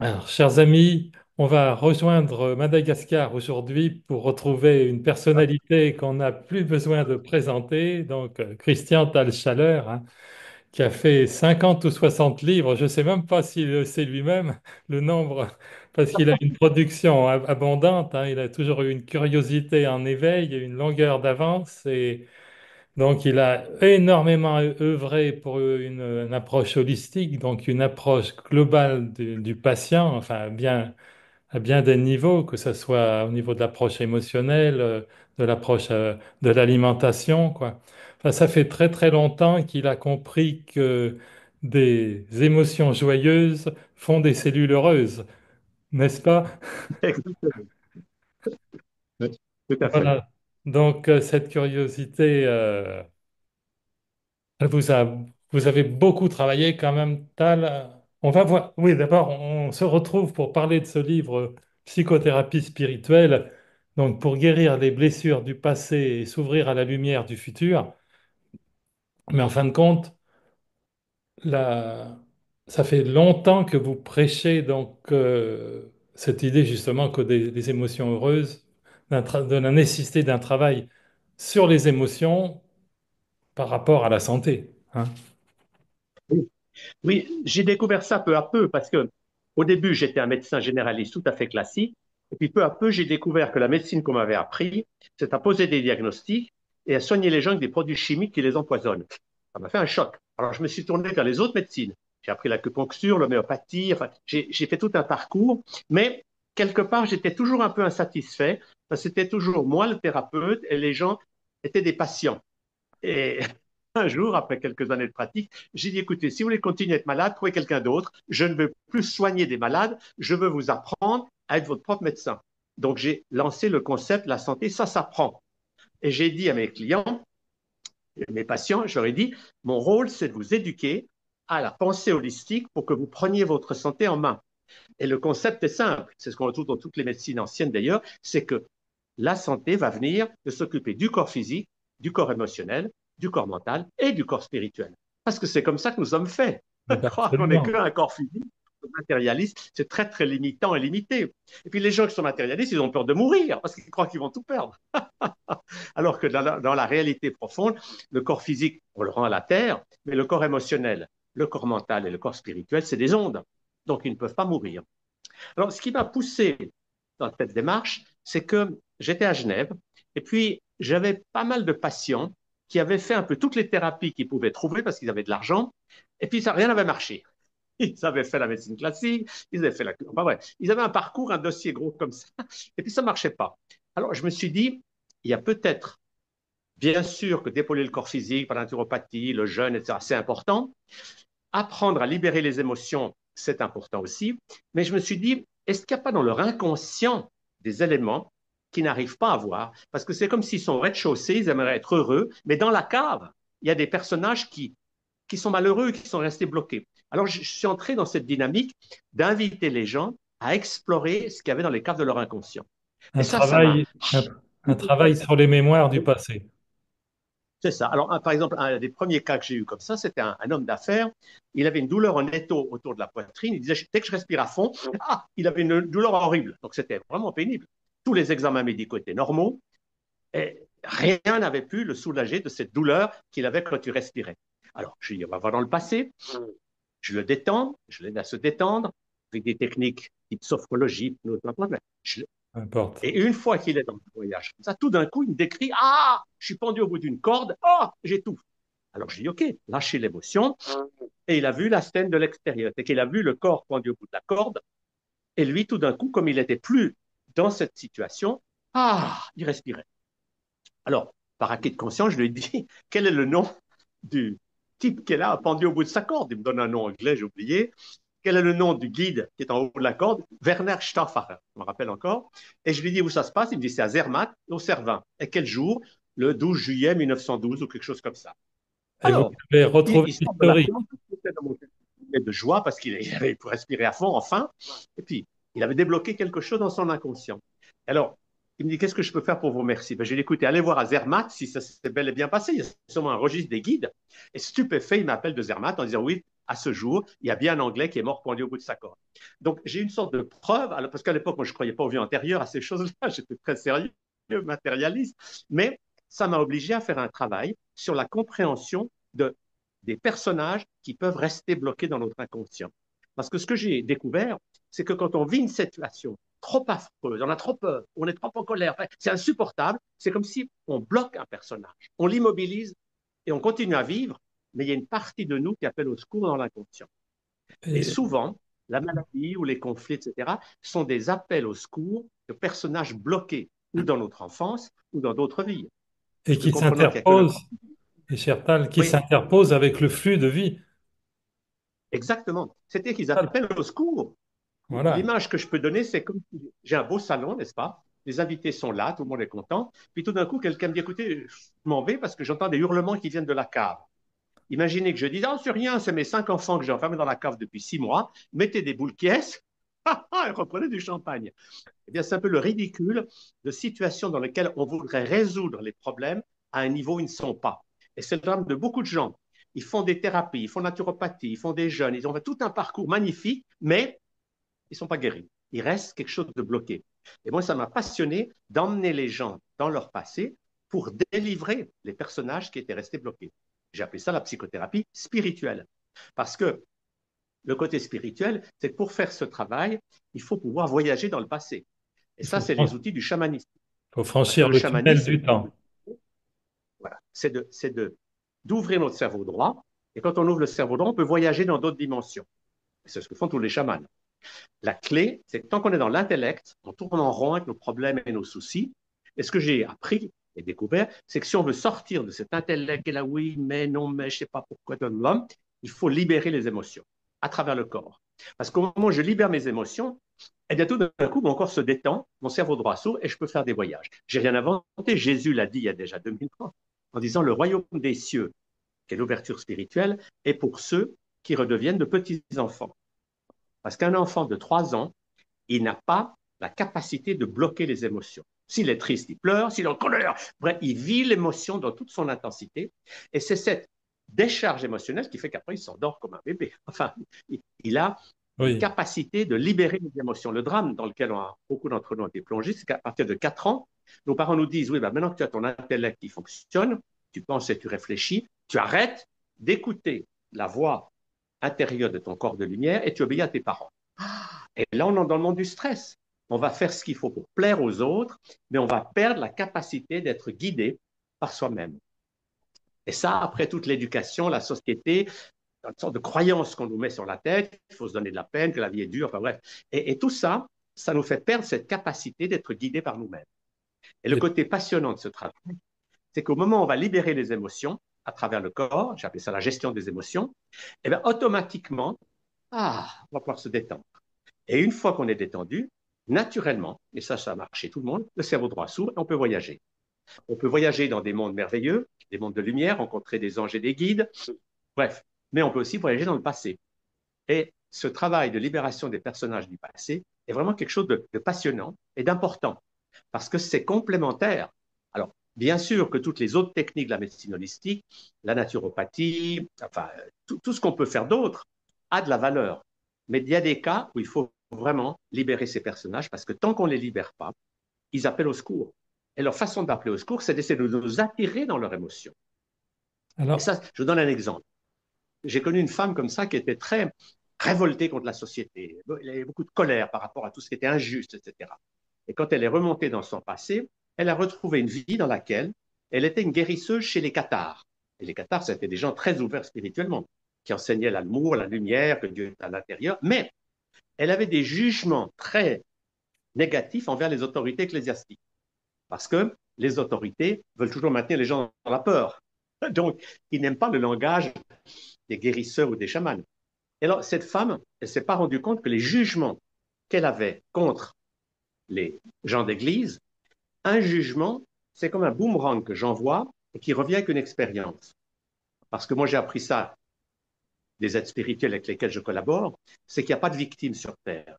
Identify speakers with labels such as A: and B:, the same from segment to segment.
A: Alors, chers amis, on va rejoindre Madagascar aujourd'hui pour retrouver une personnalité qu'on n'a plus besoin de présenter, donc Christian Thalschaler, hein, qui a fait 50 ou 60 livres. Je ne sais même pas s'il le sait lui-même le nombre, parce qu'il a une production abondante, hein. Il a toujours eu une curiosité en éveil et une longueur d'avance. Et donc, il a énormément œuvré pour une approche holistique, donc une approche globale du patient, enfin à bien des niveaux, que ce soit au niveau de l'approche émotionnelle, de l'approche de l'alimentation, quoi. Enfin, ça fait très très longtemps qu'il a compris que des émotions joyeuses font des cellules heureuses, n'est-ce pas?
B: Exactement. Oui, tout à fait.
A: Voilà. Donc, cette curiosité. Vous, vous avez beaucoup travaillé quand même, Tal. On va voir. Oui, d'abord, on se retrouve pour parler de ce livre Psychothérapie spirituelle, donc pour guérir les blessures du passé et s'ouvrir à la lumière du futur. Mais en fin de compte, la- ça fait longtemps que vous prêchez donc cette idée justement que des émotions heureuses, de la nécessité d'un travail sur les émotions par rapport à la santé, hein.
B: Oui, oui, j'ai découvert ça peu à peu parce que au début, j'étais un médecin généraliste tout à fait classique. Et puis peu à peu, j'ai découvert que la médecine qu'on m'avait appris, c'est à poser des diagnostics et à soigner les gens avec des produits chimiques qui les empoisonnent. Ça m'a fait un choc. Alors je me suis tourné vers les autres médecines. J'ai appris l'acupuncture, l'homéopathie, enfin, j'ai fait tout un parcours, mais quelque part, j'étais toujours un peu insatisfait parce que c'était toujours moi le thérapeute et les gens étaient des patients. Et un jour, après quelques années de pratique, j'ai dit, écoutez, si vous voulez continuer à être malade, trouvez quelqu'un d'autre. Je ne veux plus soigner des malades, je veux vous apprendre à être votre propre médecin. Donc, j'ai lancé le concept, la santé, ça s'apprend. Et j'ai dit à mes clients, mes patients, je leur ai dit, mon rôle, c'est de vous éduquer à la pensée holistique pour que vous preniez votre santé en main. Et le concept est simple, c'est ce qu'on retrouve dans toutes les médecines anciennes d'ailleurs, c'est que la santé va venir de s'occuper du corps physique, du corps émotionnel, du corps mental et du corps spirituel. Parce que c'est comme ça que nous sommes faits.
A: Eh ben,
B: Croire qu'on n'est
A: absolument.
B: qu'un corps physique, matérialiste, c'est très très limitant et limité. Et puis les gens qui sont matérialistes, ils ont peur de mourir parce qu'ils croient qu'ils vont tout perdre. Alors que dans la réalité profonde, le corps physique, on le rend à la terre, mais le corps émotionnel, le corps mental et le corps spirituel, c'est des ondes. Donc ils ne peuvent pas mourir. Alors, ce qui m'a poussé dans cette démarche, c'est que j'étais à Genève et puis j'avais pas mal de patients qui avaient fait un peu toutes les thérapies qu'ils pouvaient trouver parce qu'ils avaient de l'argent et puis ça, rien n'avait marché. Ils avaient fait la médecine classique, ils avaient fait la... Enfin, bref, ils avaient un parcours, un dossier gros comme ça et puis ça ne marchait pas. Alors, je me suis dit, il y a peut-être, bien sûr, que d'épauler le corps physique par la naturopathie, le jeûne, etc., c'est important. Apprendre à libérer les émotions, c'est important aussi. Mais je me suis dit, est-ce qu'il n'y a pas dans leur inconscient des éléments qu'ils n'arrivent pas à voir? Parce que c'est comme s'ils sont au rez-de-chaussée, ils aimeraient être heureux, mais dans la cave, il y a des personnages qui sont malheureux, qui sont restés bloqués. Alors, je suis entré dans cette dynamique d'inviter les gens à explorer ce qu'il y avait dans les caves de leur inconscient. Et
A: Un
B: ça m'a...
A: travail, un travail sur les mémoires du passé.
B: C'est ça. Alors, par exemple, un des premiers cas que j'ai eu comme ça, c'était un homme d'affaires. Il avait une douleur en étau autour de la poitrine. Il disait, dès que je respire à fond, il avait une douleur horrible. Donc, c'était vraiment pénible. Tous les examens médicaux étaient normaux et rien n'avait pu le soulager de cette douleur qu'il avait quand il respirait. Alors, je lui dis, on va voir dans le passé. Je le détends, je l'aide à se détendre avec des techniques type sophrologie, je,
A: Peu importe.
B: et une fois qu'il est dans le voyage, ça, tout d'un coup, il me décrit, ah, je suis pendu au bout d'une corde, ah, j'étouffe. Alors je dis, OK, lâchez l'émotion. Et il a vu la scène de l'extérieur. C'est qu'il a vu le corps pendu au bout de la corde. Et lui, tout d'un coup, comme il n'était plus dans cette situation, ah, il respirait. Alors, par acquis de conscience, je lui ai dit, quel est le nom du type qui est là, pendu au bout de sa corde? Il me donne un nom anglais, j'ai oublié. Quel est le nom du guide qui est en haut de la corde? Werner Stauffacher, je me rappelle encore. Et je lui dis où ça se passe. Il me dit c'est à Zermatt, au Cervin. Et quel jour? Le 12 juillet 1912 ou quelque chose comme ça.
A: Et vous
B: Alors,
A: avez retrouvé
B: il sort de la
A: l'historique.
B: séance dans mon cabinet de joie parce qu'il avait pu respirer à fond, enfin. Et puis, il avait débloqué quelque chose dans son inconscient. Alors, il me dit, qu'est-ce que je peux faire pour vous remercier? Ben, j'ai dit, écoutez, allez voir à Zermatt si ça s'est bel et bien passé. Il y a sûrement un registre des guides. Et stupéfait, il m'appelle de Zermatt en disant, oui, à ce jour, il y a bien un Anglais qui est mort pendu au bout de sa corde. Donc, j'ai une sorte de preuve, alors, parce qu'à l'époque, moi, je ne croyais pas aux vies antérieures, à ces choses-là, j'étais très sérieux, matérialiste, mais ça m'a obligé à faire un travail sur la compréhension des personnages qui peuvent rester bloqués dans notre inconscient. Parce que ce que j'ai découvert, c'est que quand on vit une situation trop affreuse, on a trop peur, on est trop en colère, enfin, c'est insupportable, c'est comme si on bloque un personnage, on l'immobilise et on continue à vivre, mais il y a une partie de nous qui appelle au secours dans l'inconscient. Et
A: Et,
B: souvent, la maladie ou les conflits, etc., sont des appels au secours de personnages bloqués, ou dans notre enfance, ou dans d'autres vies.
A: et
B: Parce que
A: qui
B: comprenant qu'il n'y a que le
A: s'interpose,
B: corps.
A: et Chertal, qui
B: Oui,
A: s'interpose avec le flux de vie.
B: exactement. C'était qu'ils appellent au secours.
A: Voilà.
B: L'image que je peux donner, c'est comme si j'ai un beau salon, n'est-ce pas? Les invités sont là, tout le monde est content. Puis tout d'un coup, quelqu'un me dit, écoutez, je m'en vais parce que j'entends des hurlements qui viennent de la cave. Imaginez que je dise, oh, c'est rien, c'est mes 5 enfants que j'ai enfermés dans la cave depuis 6 mois. Mettez des boules qui est et reprenez du champagne. Eh bien, c'est un peu le ridicule de situations dans lesquelles on voudrait résoudre les problèmes à un niveau où ils ne sont pas. Et c'est le drame de beaucoup de gens. Ils font des thérapies, ils font naturopathie, ils font des jeûnes, ils ont fait tout un parcours magnifique, mais ils ne sont pas guéris. Il reste quelque chose de bloqué. Et moi, ça m'a passionné d'emmener les gens dans leur passé pour délivrer les personnages qui étaient restés bloqués. J'ai appelé ça la psychothérapie spirituelle. Parce que le côté spirituel, c'est que pour faire ce travail, il faut pouvoir voyager dans le passé. Et
A: Il
B: ça, c'est les outils du chamanisme.
A: faut
B: Parce que
A: franchir
B: le
A: le tunnel
B: chamanisme,
A: du temps.
B: voilà, d'ouvrir notre cerveau droit. Et quand on ouvre le cerveau droit, on peut voyager dans d'autres dimensions. C'est ce que font tous les chamans. La clé, c'est que tant qu'on est dans l'intellect, on tourne en rond avec nos problèmes et nos soucis. Et ce que j'ai appris et découvert, c'est que si on veut sortir de cet intellect, et là, oui, mais non, mais je ne sais pas pourquoi, l'homme, il faut libérer les émotions à travers le corps. Parce qu'au moment où je libère mes émotions, et bien tout d'un coup, mon corps se détend, mon cerveau droit s'ouvre et je peux faire des voyages. J'ai rien inventé. Jésus l'a dit il y a déjà 2000 ans, en disant le royaume des cieux, qui est l'ouverture spirituelle, est pour ceux qui redeviennent de petits enfants. Parce qu'un enfant de 3 ans, il n'a pas la capacité de bloquer les émotions. S'il est triste, il pleure. S'il est en colère, bref, il vit l'émotion dans toute son intensité. Et c'est cette décharge émotionnelle qui fait qu'après, il s'endort comme un bébé. Enfin, il a une
A: Oui.
B: capacité de libérer les émotions. Le drame dans lequel beaucoup d'entre nous ont été plongés, c'est qu'à partir de 4 ans, nos parents nous disent, oui, ben maintenant que tu as ton intellect qui fonctionne, tu penses et tu réfléchis, tu arrêtes d'écouter la voix intérieure de ton corps de lumière et tu obéis à tes parents. Et là, on est dans le monde du stress. On va faire ce qu'il faut pour plaire aux autres, mais on va perdre la capacité d'être guidé par soi-même. Et ça, après toute l'éducation, la société, une sorte de croyance qu'on nous met sur la tête, il faut se donner de la peine, que la vie est dure, enfin bref. Et tout ça, ça nous fait perdre cette capacité d'être guidé par nous-mêmes. Et le
A: Et,
B: côté passionnant de ce travail, c'est qu'au moment où on va libérer les émotions à travers le corps, j'appelle ça la gestion des émotions, et bien automatiquement, on va pouvoir se détendre. Et une fois qu'on est détendu, naturellement, et ça marche chez tout le monde, le cerveau droit s'ouvre et on peut voyager. On peut voyager dans des mondes merveilleux, des mondes de lumière, rencontrer des anges et des guides, bref. Mais on peut aussi voyager dans le passé. Et ce travail de libération des personnages du passé est vraiment quelque chose de passionnant et d'important, parce que c'est complémentaire. Alors, bien sûr que toutes les autres techniques de la médecine holistique, la naturopathie, enfin, tout ce qu'on peut faire d'autre, a de la valeur. Mais il y a des cas où il faut vraiment libérer ces personnages, parce que tant qu'on ne les libère pas, ils appellent au secours. Et leur façon d'appeler au secours, c'est d'essayer de nous attirer dans leurs émotions. Et
A: alors,
B: ça, je vous donne un exemple. J'ai connu une femme comme ça qui était très révoltée contre la société. Elle avait beaucoup de colère par rapport à tout ce qui était injuste, etc. Et quand elle est remontée dans son passé, elle a retrouvé une vie dans laquelle elle était une guérisseuse chez les cathares. Et les cathares, c'était des gens très ouverts spirituellement, qui enseignaient l'amour, la lumière, que Dieu est à l'intérieur. Mais elle avait des jugements très négatifs envers les autorités ecclésiastiques. Parce que les autorités veulent toujours maintenir les gens dans la peur. Donc, ils n'aiment pas le langage des guérisseurs ou des chamans. Et alors, cette femme, elle ne s'est pas rendue compte que les jugements qu'elle avait contre les gens d'église, un jugement, c'est comme un boomerang que j'envoie et qui revient avec une expérience. Parce que moi, j'ai appris ça des aides spirituelles avec lesquelles je collabore, c'est qu'il n'y a pas de victimes sur Terre.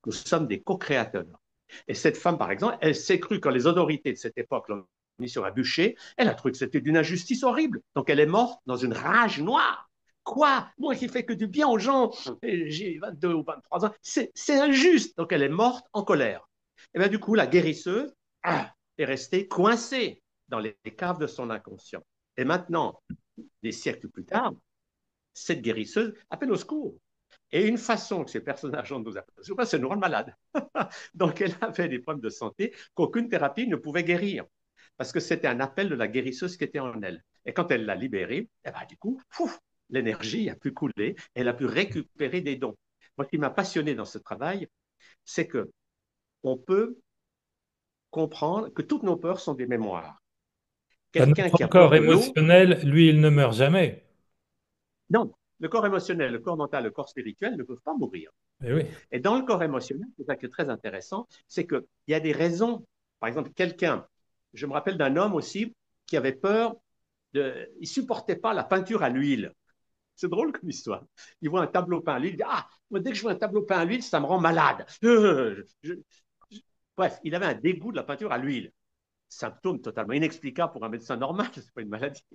B: Nous sommes des co-créateurs. Et cette femme, par exemple, elle s'est crue quand les autorités de cette époque l'ont mis sur un bûcher, elle a trouvé que c'était d'une injustice horrible. Donc elle est morte dans une rage noire. Quoi? Moi qui fais que du bien aux gens, j'ai 22 ou 23 ans, c'est injuste. Donc elle est morte en colère. Et bien du coup, la guérisseuse est restée coincée dans les caves de son inconscient. Et maintenant, des siècles plus tard, cette guérisseuse appelle au secours. Et une façon que ces personnages ont de nous appeler au secours, c'est de nous rendre malades. Donc elle avait des problèmes de santé qu'aucune thérapie ne pouvait guérir. Parce que c'était un appel de la guérisseuse qui était en elle. Et quand elle l'a libérée, eh ben, du coup, l'énergie a pu couler, elle a pu récupérer des dons. Moi, ce qui m'a passionné dans ce travail, c'est que on peut comprendre que toutes nos peurs sont des mémoires.
A: Ben,
B: Quelqu'un qui
A: notre
B: a peur
A: corps
B: de l'eau,
A: émotionnel, lui, il ne meurt jamais.
B: non, le corps émotionnel, le corps mental, le corps spirituel ne peuvent pas mourir.
A: Eh oui,
B: Et dans le corps émotionnel, c'est ça qui est très intéressant, c'est qu'il y a des raisons. Par exemple, quelqu'un, je me rappelle d'un homme aussi qui avait peur il ne supportait pas la peinture à l'huile. C'est drôle comme histoire. Il voit un tableau peint à l'huile, il dit ah, moi, dès que je vois un tableau peint à l'huile, ça me rend malade. Bref, il avait un dégoût de la peinture à l'huile. Symptôme totalement inexplicable pour un médecin normal, ce n'est pas une maladie.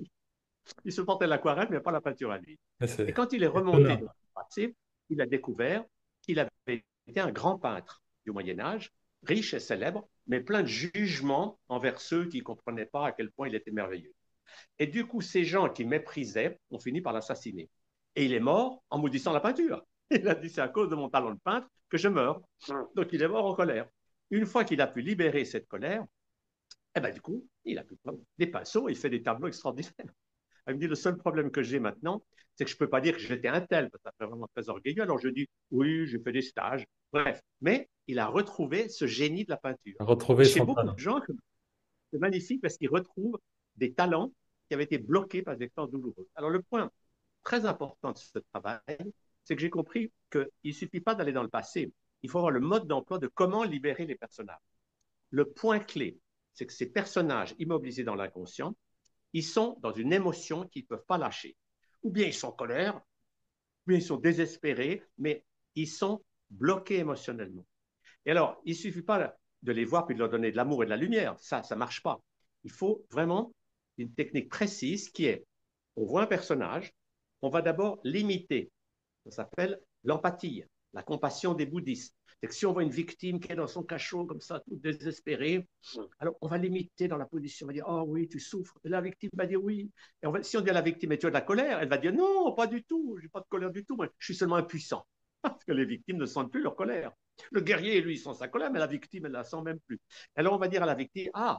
B: Il supportait l'aquarelle, mais pas la peinture à l'huile.
A: mais
B: Et
A: c'est
B: quand il est remonté
A: étonnant.
B: dans le passé, il a découvert qu'il avait été un grand peintre du Moyen Âge, riche et célèbre, mais plein de jugements envers ceux qui ne comprenaient pas à quel point il était merveilleux. Et du coup, ces gens qui méprisaient ont fini par l'assassiner. Et il est mort en maudissant la peinture. Il a dit, c'est à cause de mon talent de peintre que je meurs. Donc il est mort en colère. Une fois qu'il a pu libérer cette colère, eh ben, du coup, il a pu prendre des pinceaux et il fait des tableaux extraordinaires. Elle me dit, le seul problème que j'ai maintenant, c'est que je ne peux pas dire que j'étais un tel, parce que ça fait vraiment très orgueilleux. Alors je dis, oui, j'ai fait des stages. Bref, mais il a retrouvé ce génie de la peinture. Et
A: Retrouver
B: chez
A: son
B: beaucoup de
A: talent.
B: gens, c'est magnifique parce qu'ils retrouvent des talents qui avaient été bloqués par des expériences douloureuses. Alors le point très important de ce travail, c'est que j'ai compris qu'il ne suffit pas d'aller dans le passé. Il faut avoir le mode d'emploi de comment libérer les personnages. Le point clé, c'est que ces personnages immobilisés dans l'inconscient, ils sont dans une émotion qu'ils ne peuvent pas lâcher. Ou bien ils sont en colère, ou bien ils sont désespérés, mais ils sont bloqués émotionnellement. Et alors, il ne suffit pas de les voir puis de leur donner de l'amour et de la lumière. Ça ne marche pas. Il faut vraiment une technique précise qui est, on voit un personnage, on va d'abord l'imiter. Ça s'appelle l'empathie, la compassion des bouddhistes. C'est que si on voit une victime qui est dans son cachot comme ça, toute désespérée, alors on va l'imiter dans la position. On va dire, oh oui, tu souffres. Et la victime va dire oui. Et si on dit à la victime, et tu as de la colère, elle va dire, non, pas du tout, je n'ai pas de colère du tout, moi, je suis seulement impuissant. Parce que les victimes ne sentent plus leur colère. Le guerrier, lui, sent sa colère, mais la victime, elle ne la sent même plus. Alors on va dire à la victime, ah,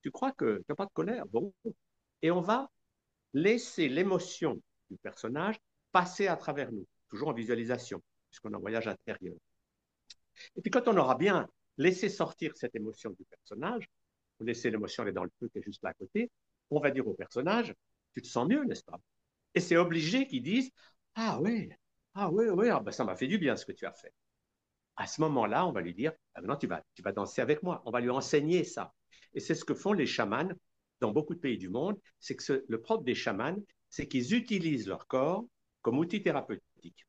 B: tu crois que tu n'as pas de colère? Bon. Et on va laisser l'émotion du personnage passer à travers nous, toujours en visualisation, puisqu'on est en voyage intérieur. Et puis quand on aura bien laissé sortir cette émotion du personnage, ou laisser l'émotion aller dans le feu qui est juste là à côté, on va dire au personnage, tu te sens mieux, n'est-ce pas? Et c'est obligé qu'ils disent, ah oui, oui, ah ben ça m'a fait du bien ce que tu as fait. À ce moment-là, on va lui dire, ah, maintenant tu vas danser avec moi. On va lui enseigner ça. Et c'est ce que font les chamans dans beaucoup de pays du monde. C'est que le propre des chamans, c'est qu'ils utilisent leur corps comme outil thérapeutique.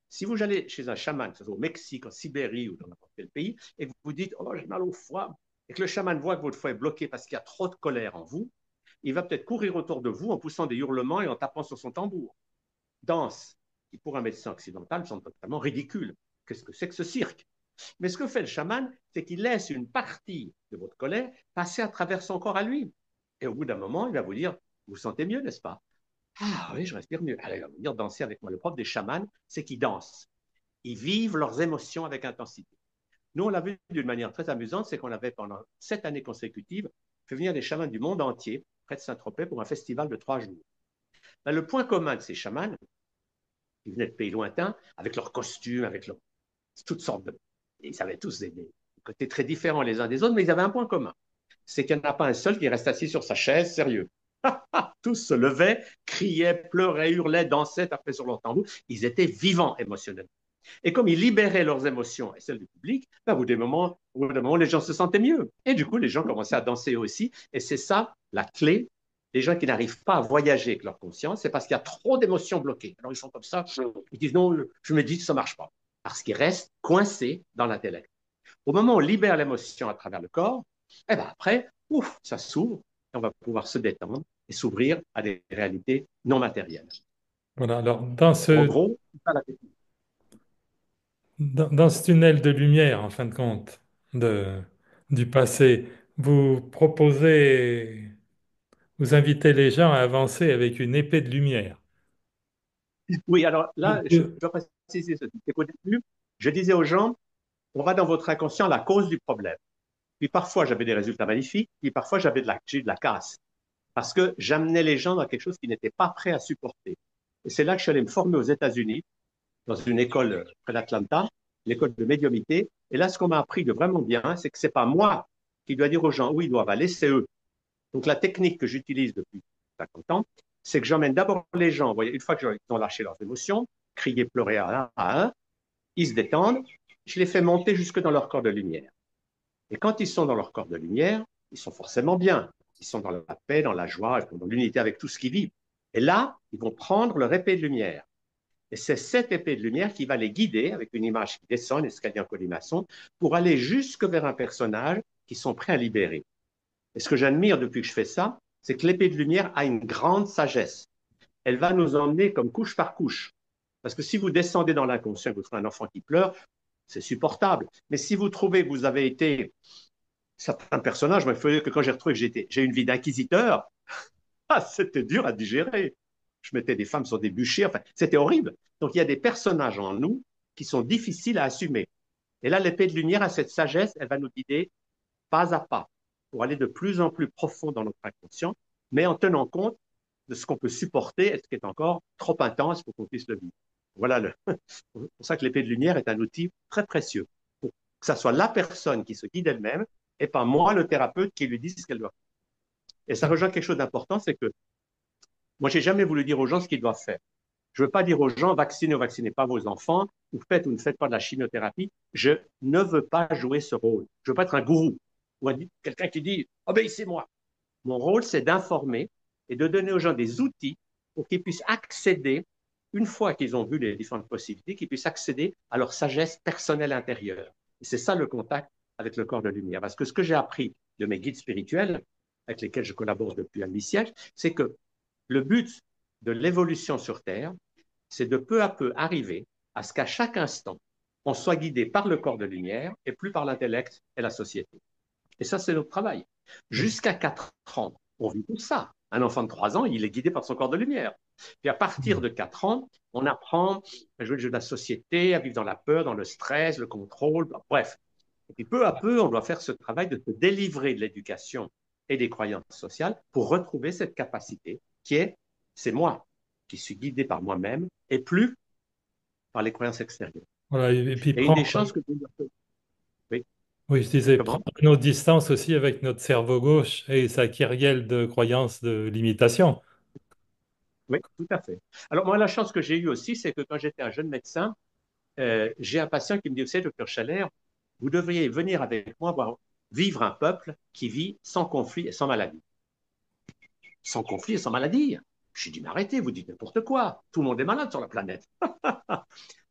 B: Si vous allez chez un chaman, que ce soit au Mexique, en Sibérie ou dans n'importe quel pays, et que vous dites, oh, j'ai mal au foie, et que le chaman voit que votre foie est bloqué parce qu'il y a trop de colère en vous, il va peut-être courir autour de vous en poussant des hurlements et en tapant sur son tambour. Danse, qui pour un médecin occidental semble totalement ridicule. Qu'est-ce que c'est que ce cirque? Mais ce que fait le chaman, c'est qu'il laisse une partie de votre colère passer à travers son corps à lui. Et au bout d'un moment, il va vous dire, vous vous sentez mieux, n'est-ce pas? Ah oui, je respire mieux. Allez, il va venir danser avec moi. Le propre des chamans, c'est qu'ils dansent. Ils vivent leurs émotions avec intensité. Nous, on l'a vu d'une manière très amusante, c'est qu'on avait pendant 7 années consécutives fait venir des chamans du monde entier, près de Saint-Tropez, pour un festival de 3 jours. Ben, le point commun de ces chamans, ils venaient de pays lointains, avec leurs costumes, avec toutes sortes de... Ils avaient tous des côtés très différents les uns des autres, mais ils avaient un point commun. C'est qu'il n'y en a pas un seul qui reste assis sur sa chaise, sérieux. Tous se levaient, criaient, pleuraient, hurlaient, dansaient, tapaient sur leur tambour. Ils étaient vivants émotionnellement. Et comme ils libéraient leurs émotions et celles du public, ben, au bout d'un moment, les gens se sentaient mieux. Et du coup, les gens commençaient à danser aussi. Et c'est ça la clé. Les gens qui n'arrivent pas à voyager avec leur conscience, c'est parce qu'il y a trop d'émotions bloquées. Alors ils sont comme ça, ils disent non, je me dis que ça ne marche pas. Parce qu'ils restent coincés dans l'intellect. Au moment où on libère l'émotion à travers le corps, eh ben après, ouf, ça s'ouvre, et on va pouvoir se détendre et s'ouvrir à des réalités non matérielles.
A: Voilà, alors
B: En gros, c'est ça la technique.
A: dans ce tunnel de lumière, en fin de compte, de, du passé, vous proposez, vous invitez les gens à avancer avec une épée de lumière.
B: Oui, alors là, je
A: Euh,
B: dois préciser ceci. C'est qu'au début, je disais aux gens, on va dans votre inconscient à la cause du problème. Puis parfois, j'avais des résultats magnifiques, puis parfois, j'ai eu de la casse. Parce que j'amenais les gens dans quelque chose qu'ils n'étaient pas prêts à supporter. Et c'est là que je suis allé me former aux États-Unis, dans une école près d'Atlanta, l'école de médiumité. Et là, ce qu'on m'a appris de vraiment bien, c'est que ce n'est pas moi qui dois dire aux gens où ils doivent aller, c'est eux. Donc, la technique que j'utilise depuis 50 ans, c'est que j'emmène d'abord les gens, vous voyez, une fois qu'ils ont lâché leurs émotions, crier, pleurer à un, ils se détendent, je les fais monter jusque dans leur corps de lumière. Et quand ils sont dans leur corps de lumière, ils sont forcément bien. Ils sont dans la paix, dans la joie, dans l'unité avec tout ce qui vit. Et là, ils vont prendre leur épée de lumière. Et c'est cette épée de lumière qui va les guider avec une image qui descend, un escalier en colimaçon, pour aller jusque vers un personnage qu'ils sont prêts à libérer. Et ce que j'admire depuis que je fais ça, c'est que l'épée de lumière a une grande sagesse. Elle va nous emmener comme couche par couche. Parce que si vous descendez dans l'inconscient, vous trouvez un enfant qui pleure, c'est supportable. Mais si vous trouvez que vous avez été certains personnages, il faut dire que quand j'ai retrouvé que j'ai une vie d'inquisiteur, ah, c'était dur à digérer. Je mettais des femmes sur des bûchers, enfin, c'était horrible. Donc il y a des personnages en nous qui sont difficiles à assumer. Et là, l'épée de lumière a cette sagesse, elle va nous guider pas à pas pour aller de plus en plus profond dans notre inconscient, mais en tenant compte de ce qu'on peut supporter et ce qui est encore trop intense pour qu'on puisse le vivre. Voilà, c'est pour ça que l'épée de lumière est un outil très précieux, pour que ça soit la personne qui se guide elle-même et pas moi, le thérapeute, qui lui dise ce qu'elle doit faire. Et ça rejoint quelque chose d'important, c'est que moi, j'ai jamais voulu dire aux gens ce qu'ils doivent faire. Je ne veux pas dire aux gens vaccinez ou vaccinez pas vos enfants, ou ne faites pas de la chimiothérapie. Je ne veux pas jouer ce rôle. Je ne veux pas être un gourou ou quelqu'un qui dit obéissez-moi. Mon rôle, c'est d'informer et de donner aux gens des outils pour qu'ils puissent accéder, une fois qu'ils ont vu les différentes possibilités, qu'ils puissent accéder à leur sagesse personnelle intérieure. Et c'est ça le contact avec le corps de lumière. Parce que ce que j'ai appris de mes guides spirituels, avec lesquels je collabore depuis un demi-siècle, c'est que le but de l'évolution sur Terre, c'est de peu à peu arriver à ce qu'à chaque instant, on soit guidé par le corps de lumière et plus par l'intellect et la société. Et ça, c'est notre travail. Jusqu'à 4 ans, on vit tout ça. Un enfant de 3 ans, il est guidé par son corps de lumière. Puis à partir de 4 ans, on apprend à jouer le jeu de la société, à vivre dans la peur, dans le stress, le contrôle, bref. Et puis peu à peu, on doit faire ce travail de se délivrer de l'éducation et des croyances sociales pour retrouver cette capacité qui est, c'est moi qui suis guidé par moi-même et plus par les croyances extérieures.
A: Voilà, et puis
B: Et une des
A: prendre,
B: chances que oui,
A: oui, je disais, prendre
B: comment?
A: nos distances aussi avec notre cerveau gauche et sa kyrielle de croyances de limitation.
B: Oui, tout à fait. Alors, moi, la chance que j'ai eue aussi, c'est que quand j'étais un jeune médecin, j'ai un patient qui me dit, vous savez, docteur Chalère, vous devriez venir avec moi voir vivre un peuple qui vit sans conflit et sans maladie. Sans conflit et sans maladie. J'ai dit, mais arrêtez, vous dites n'importe quoi. Tout le monde est malade sur la planète.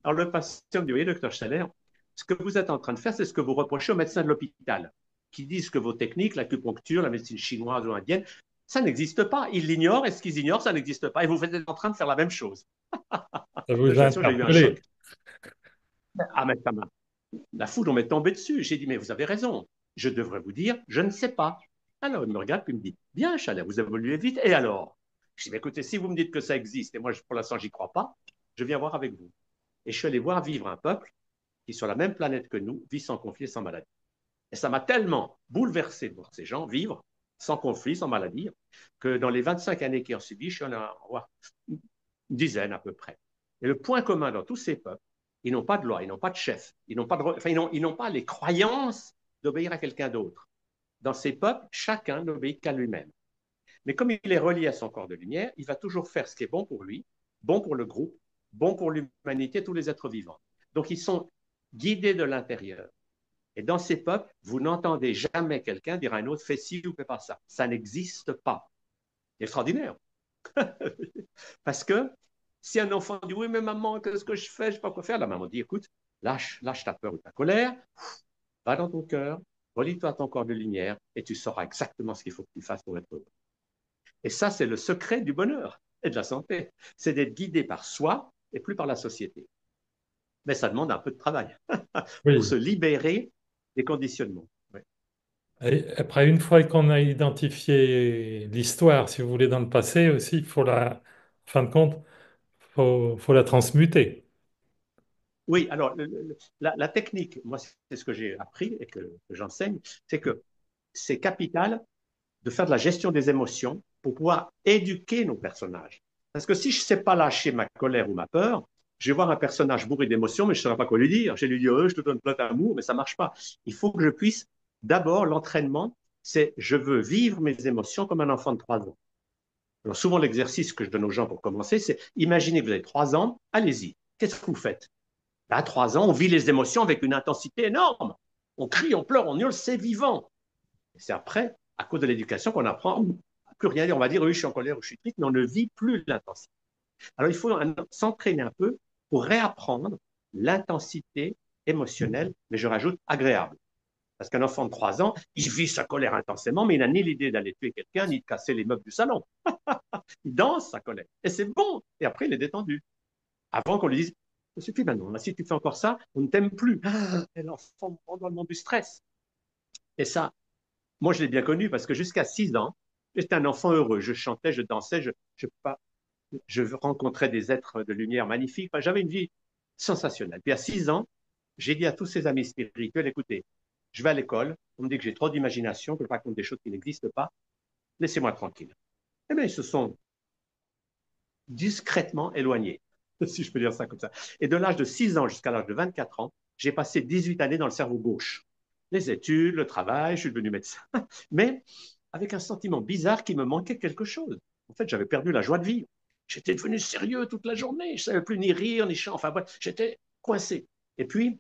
B: Alors, le patient me dit, oui, docteur Chalère, ce que vous êtes en train de faire, c'est ce que vous reprochez aux médecins de l'hôpital, qui disent que vos techniques, l'acupuncture, la médecine chinoise ou indienne, ça n'existe pas. Ils l'ignorent et ce qu'ils ignorent, ça n'existe pas. Et vous êtes en train de faire la même chose.
A: Ça
B: Je
A: vous
B: vous
A: a
B: assure, j'ai eu un
A: interpellé.
B: choc. Ah, mais ça m'a. La foudre m'est tombée dessus. J'ai dit, mais vous avez raison. Je devrais vous dire, je ne sais pas. Alors, il me regarde puis il me dit, bien, Chalet, vous évoluez vite. Et alors? Je dis, mais écoutez, si vous me dites que ça existe, et moi, pour l'instant, j'y crois pas, je viens voir avec vous. Et je suis allé voir vivre un peuple qui, sur la même planète que nous, vit sans conflit et sans maladie. Et ça m'a tellement bouleversé de voir ces gens vivre sans conflit, sans maladie, que dans les 25 années qui ont suivi, je suis en à une dizaine à peu près. Et le point commun dans tous ces peuples, ils n'ont pas de loi, ils n'ont pas de chef, ils n'ont pas, enfin, ils n'ont pas les croyances d'obéir à quelqu'un d'autre. Dans ces peuples, chacun n'obéit qu'à lui-même. Mais comme il est relié à son corps de lumière, il va toujours faire ce qui est bon pour lui, bon pour le groupe, bon pour l'humanité, tous les êtres vivants. Donc ils sont guidés de l'intérieur. Et dans ces peuples, vous n'entendez jamais quelqu'un dire à un autre fais ci ou fais pas ça. Ça n'existe pas. C'est extraordinaire. Parce que si un enfant dit oui, mais maman, qu'est-ce que je fais? Je ne sais pas quoi faire. La maman dit écoute, lâche ta peur ou ta colère, va dans ton cœur, relie-toi à ton corps de lumière et tu sauras exactement ce qu'il faut que tu fasses pour être heureux. Et ça, c'est le secret du bonheur. et de la santé. C'est d'être guidé par soi et plus par la société. Mais ça demande un peu de travail pour
A: Oui.
B: se libérer des conditionnements. Ouais.
A: Et après, une fois qu'on a identifié l'histoire, si vous voulez, dans le passé aussi, il faut en fin de compte, faut la transmuter.
B: Oui, alors la technique, moi c'est ce que j'ai appris et que j'enseigne, c'est que c'est capital de faire de la gestion des émotions pour pouvoir éduquer nos personnages. Parce que si je ne sais pas lâcher ma colère ou ma peur, je vais voir un personnage bourré d'émotions, mais je ne saurais pas quoi lui dire. Je vais lui dire, je te donne plein d'amour, mais ça ne marche pas. Il faut que je puisse, d'abord, l'entraînement, c'est je veux vivre mes émotions comme un enfant de 3 ans. Alors souvent, l'exercice que je donne aux gens pour commencer, c'est imaginez que vous avez 3 ans, allez-y, qu'est-ce que vous faites? À 3 ans, on vit les émotions avec une intensité énorme. On crie, on pleure, on hurle, c'est vivant. C'est après, à cause de l'éducation, qu'on apprend à plus rien dire. On va dire, oui, je suis en colère ou je suis triste, mais on ne vit plus l'intensité. Alors, il faut s'entraîner un peu pour réapprendre l'intensité émotionnelle, mais je rajoute agréable. Parce qu'un enfant de 3 ans, il vit sa colère intensément, mais il n'a ni l'idée d'aller tuer quelqu'un, ni de casser les meubles du salon. Il danse sa colère. Et c'est bon. Et après, il est détendu. Avant qu'on lui dise, ça suffit maintenant. Là, si tu fais encore ça, on ne t'aime plus. Ah, et l'enfant rentre dans le monde du stress. Et ça, moi, je l'ai bien connu parce que jusqu'à 6 ans, j'étais un enfant heureux. Je chantais, je dansais, je rencontrais des êtres de lumière magnifiques. Enfin, j'avais une vie sensationnelle. Puis à 6 ans, j'ai dit à tous ces amis spirituels, écoutez, je vais à l'école, on me dit que j'ai trop d'imagination, que je raconte des choses qui n'existent pas, laissez-moi tranquille. Eh bien, ils se sont discrètement éloignés, si je peux dire ça comme ça. Et de l'âge de 6 ans jusqu'à l'âge de 24 ans, j'ai passé 18 années dans le cerveau gauche. Les études, le travail, je suis devenu médecin. Mais avec un sentiment bizarre qui me manquait quelque chose. En fait, j'avais perdu la joie de vivre. J'étais devenu sérieux toute la journée. Je ne savais plus ni rire, ni chanter. Enfin bref, j'étais coincé. Et puis,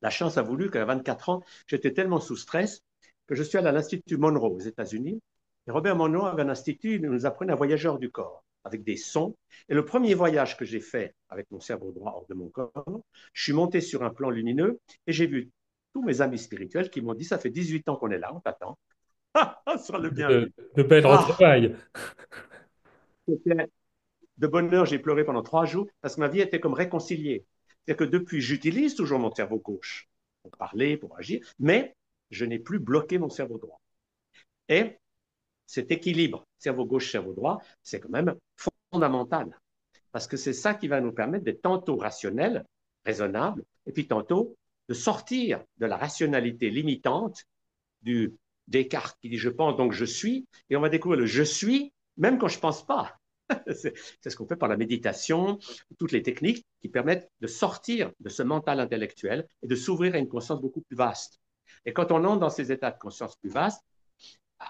B: la chance a voulu qu'à 24 ans, j'étais tellement sous stress que je suis allé à l'Institut Monroe aux États-Unis. Et Robert Monroe avait un institut, il nous apprenait un voyageur du corps avec des sons. Et le premier voyage que j'ai fait avec mon cerveau droit hors de mon corps, je suis monté sur un plan lumineux et j'ai vu tous mes amis spirituels qui m'ont dit, ça fait 18 ans qu'on est là, on t'attend. Sois le bienvenu.
A: De belles
B: Ah,
A: retrouvailles.
B: de bonheur, j'ai pleuré pendant 3 jours parce que ma vie était comme réconciliée. C'est-à-dire que depuis, j'utilise toujours mon cerveau gauche pour parler, pour agir, mais je n'ai plus bloqué mon cerveau droit. Et cet équilibre cerveau gauche, cerveau droit, c'est quand même fondamental parce que c'est ça qui va nous permettre d'être tantôt rationnel, raisonnable, et puis tantôt de sortir de la rationalité limitante du Descartes qui dit je pense donc je suis, et on va découvrir le je suis même quand je ne pense pas. C'est ce qu'on fait par la méditation, toutes les techniques qui permettent de sortir de ce mental intellectuel et de s'ouvrir à une conscience beaucoup plus vaste. Et quand on entre dans ces états de conscience plus vastes,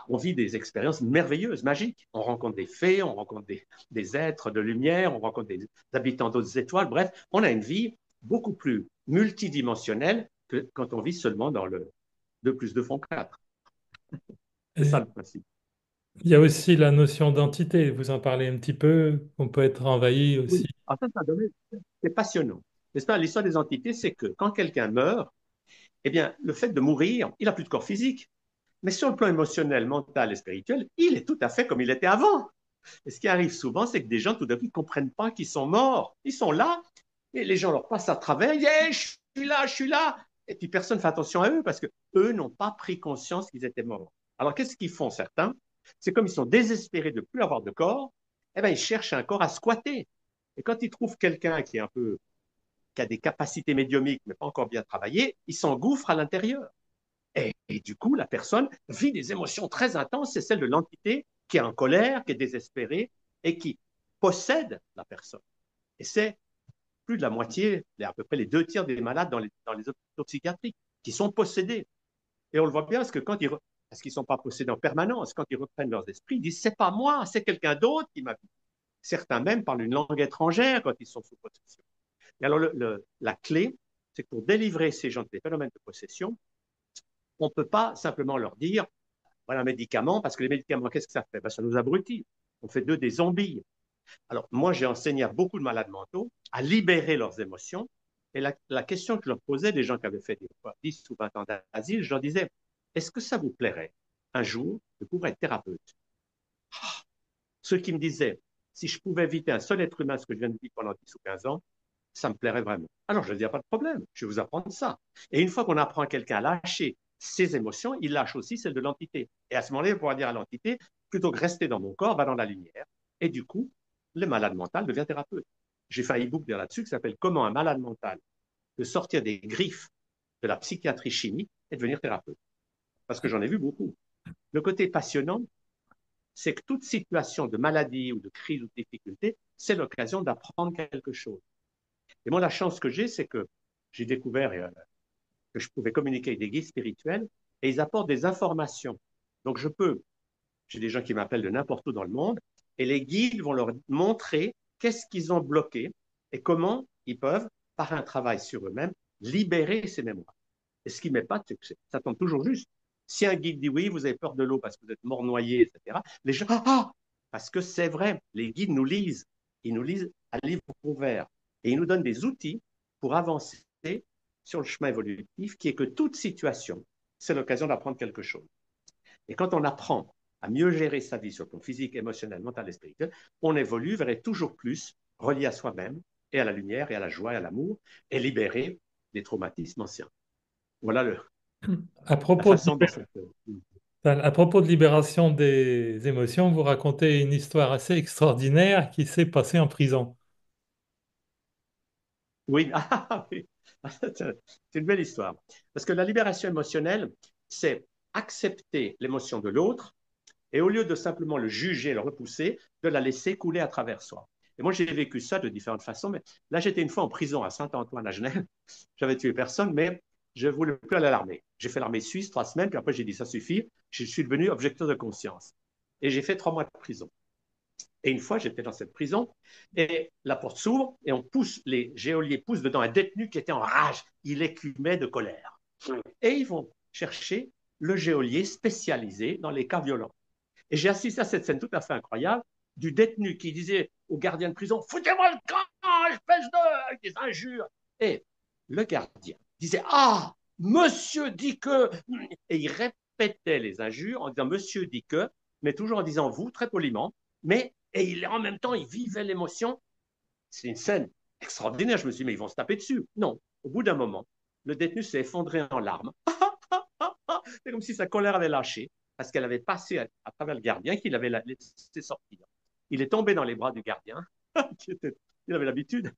B: on vit des expériences merveilleuses, magiques. On rencontre des fées, on rencontre des êtres de lumière, on rencontre des habitants d'autres étoiles. Bref, on a une vie beaucoup plus multidimensionnelle que quand on vit seulement dans le 2 plus 2 font 4. C'est ça
A: Et
B: le principe.
A: il y a aussi la notion d'entité. Vous en parlez un petit peu, on peut être envahi aussi.
B: Oui, en fait, c'est passionnant. N'est-ce pas? L'histoire des entités, c'est que quand quelqu'un meurt, eh bien, le fait de mourir, il n'a plus de corps physique. Mais sur le plan émotionnel, mental et spirituel, il est tout à fait comme il était avant. Et ce qui arrive souvent, c'est que des gens, tout d'un coup, ne comprennent pas qu'ils sont morts. Ils sont là, et les gens leur passent à travers. Yeah, je suis là, je suis là. Et puis personne ne fait attention à eux parce qu'eux n'ont pas pris conscience qu'ils étaient morts. Alors qu'est-ce qu'ils font certains? C'est comme ils sont désespérés de ne plus avoir de corps, eh bien, ils cherchent un corps à squatter. Et quand ils trouvent quelqu'un qui est un peu qui a des capacités médiumiques mais pas encore bien travaillées, ils s'engouffrent à l'intérieur. Et du coup, la personne vit des émotions très intenses, c'est celle de l'entité qui est en colère, qui est désespérée et qui possède la personne. Et c'est plus de la moitié, à peu près les 2 tiers des malades dans les hôpitaux psychiatriques qui sont possédés. Et on le voit bien parce que parce qu'ils ne sont pas possédés en permanence, quand ils reprennent leurs esprits, ils disent c'est pas moi, c'est quelqu'un d'autre qui m'a vu. Certains même parlent une langue étrangère quand ils sont sous possession. Et alors la clé, c'est que pour délivrer ces gens des phénomènes de possession, on ne peut pas simplement leur dire voilà un médicament, parce que les médicaments, qu'est-ce que ça fait? Ben, ça nous abrutit. On fait d'eux des zombies. Alors, moi, j'ai enseigné à beaucoup de malades mentaux à libérer leurs émotions. Et la question que je leur posais, des gens qui avaient fait 10 ou 20 ans d'asile, je leur disais est-ce que ça vous plairait un jour de pouvoir être thérapeute? Ceux qui me disaient Si je pouvais éviter un seul être humain, ce que je viens de vivre pendant 10 ou 15 ans, ça me plairait vraiment. Alors je dis, il n'y a pas de problème, je vais vous apprendre ça. Et une fois qu'on apprend à quelqu'un à lâcher ses émotions, il lâche aussi celles de l'entité. Et à ce moment-là, il pourra dire à l'entité, plutôt que rester dans mon corps, va dans la lumière. Et du coup, le malade mental devient thérapeute. J'ai fait un e-book là-dessus qui s'appelle Comment un malade mental peut sortir des griffes de la psychiatrie chimique et devenir thérapeute. Parce que j'en ai vu beaucoup. Le côté passionnant, c'est que toute situation de maladie ou de crise ou de difficulté, c'est l'occasion d'apprendre quelque chose. Et moi, la chance que j'ai, c'est que j'ai découvert que je pouvais communiquer avec des guides spirituels et ils apportent des informations. Donc, j'ai des gens qui m'appellent de n'importe où dans le monde et les guides vont leur montrer qu'est-ce qu'ils ont bloqué et comment ils peuvent, par un travail sur eux-mêmes, libérer ces mémoires. Et ce qui m'épate, c'est que ça tombe toujours juste. Si un guide dit oui, vous avez peur de l'eau parce que vous êtes mort noyé, etc., les gens, parce que c'est vrai, les guides nous lisent. Ils nous lisent à livre ouvert. Et ils nous donnent des outils pour avancer sur le chemin évolutif qui est que toute situation, c'est l'occasion d'apprendre quelque chose. Et quand on apprend à mieux gérer sa vie sur le plan physique, émotionnel, mental et spirituel, on évolue vers toujours plus relié à soi-même et à la lumière et à la joie et à l'amour et libéré des traumatismes anciens. Voilà
A: À
B: la
A: propos
B: façon dont ça se...
A: à propos de libération des émotions, vous racontez une histoire assez extraordinaire qui s'est passée en prison.
B: Oui, oui. C'est une belle histoire. Parce que la libération émotionnelle, c'est accepter l'émotion de l'autre et au lieu de simplement le juger, le repousser, de la laisser couler à travers soi. Et moi, j'ai vécu ça de différentes façons. Mais là, j'étais une fois en prison à Saint-Antoine, à Genève. J'avais tué personne, mais je ne voulais plus aller à l'armée. J'ai fait l'armée suisse 3 semaines, puis après, j'ai dit, ça suffit. Je suis devenu objecteur de conscience. Et j'ai fait 3 mois de prison. Et une fois, j'étais dans cette prison et la porte s'ouvre et on pousse, les geôliers poussent dedans un détenu qui était en rage. Il écumait de colère. Et ils vont chercher le geôlier spécialisé dans les cas violents. Et j'ai assisté à cette scène tout à fait incroyable du détenu qui disait au gardien de prison, foutez-moi le camp, espèce de... avec des injures. Et le gardien disait, ah, monsieur dit que... Et il répétait les injures en disant, monsieur dit que, mais toujours en disant vous, très poliment, mais et en même temps, il vivait l'émotion. C'est une scène extraordinaire. Je me suis dit, mais ils vont se taper dessus. Non. Au bout d'un moment, le détenu s'est effondré en larmes. C'est comme si sa colère avait lâché parce qu'elle avait passé à travers le gardien qu'il avait laissé sortir. Il est tombé dans les bras du gardien, il avait l'habitude,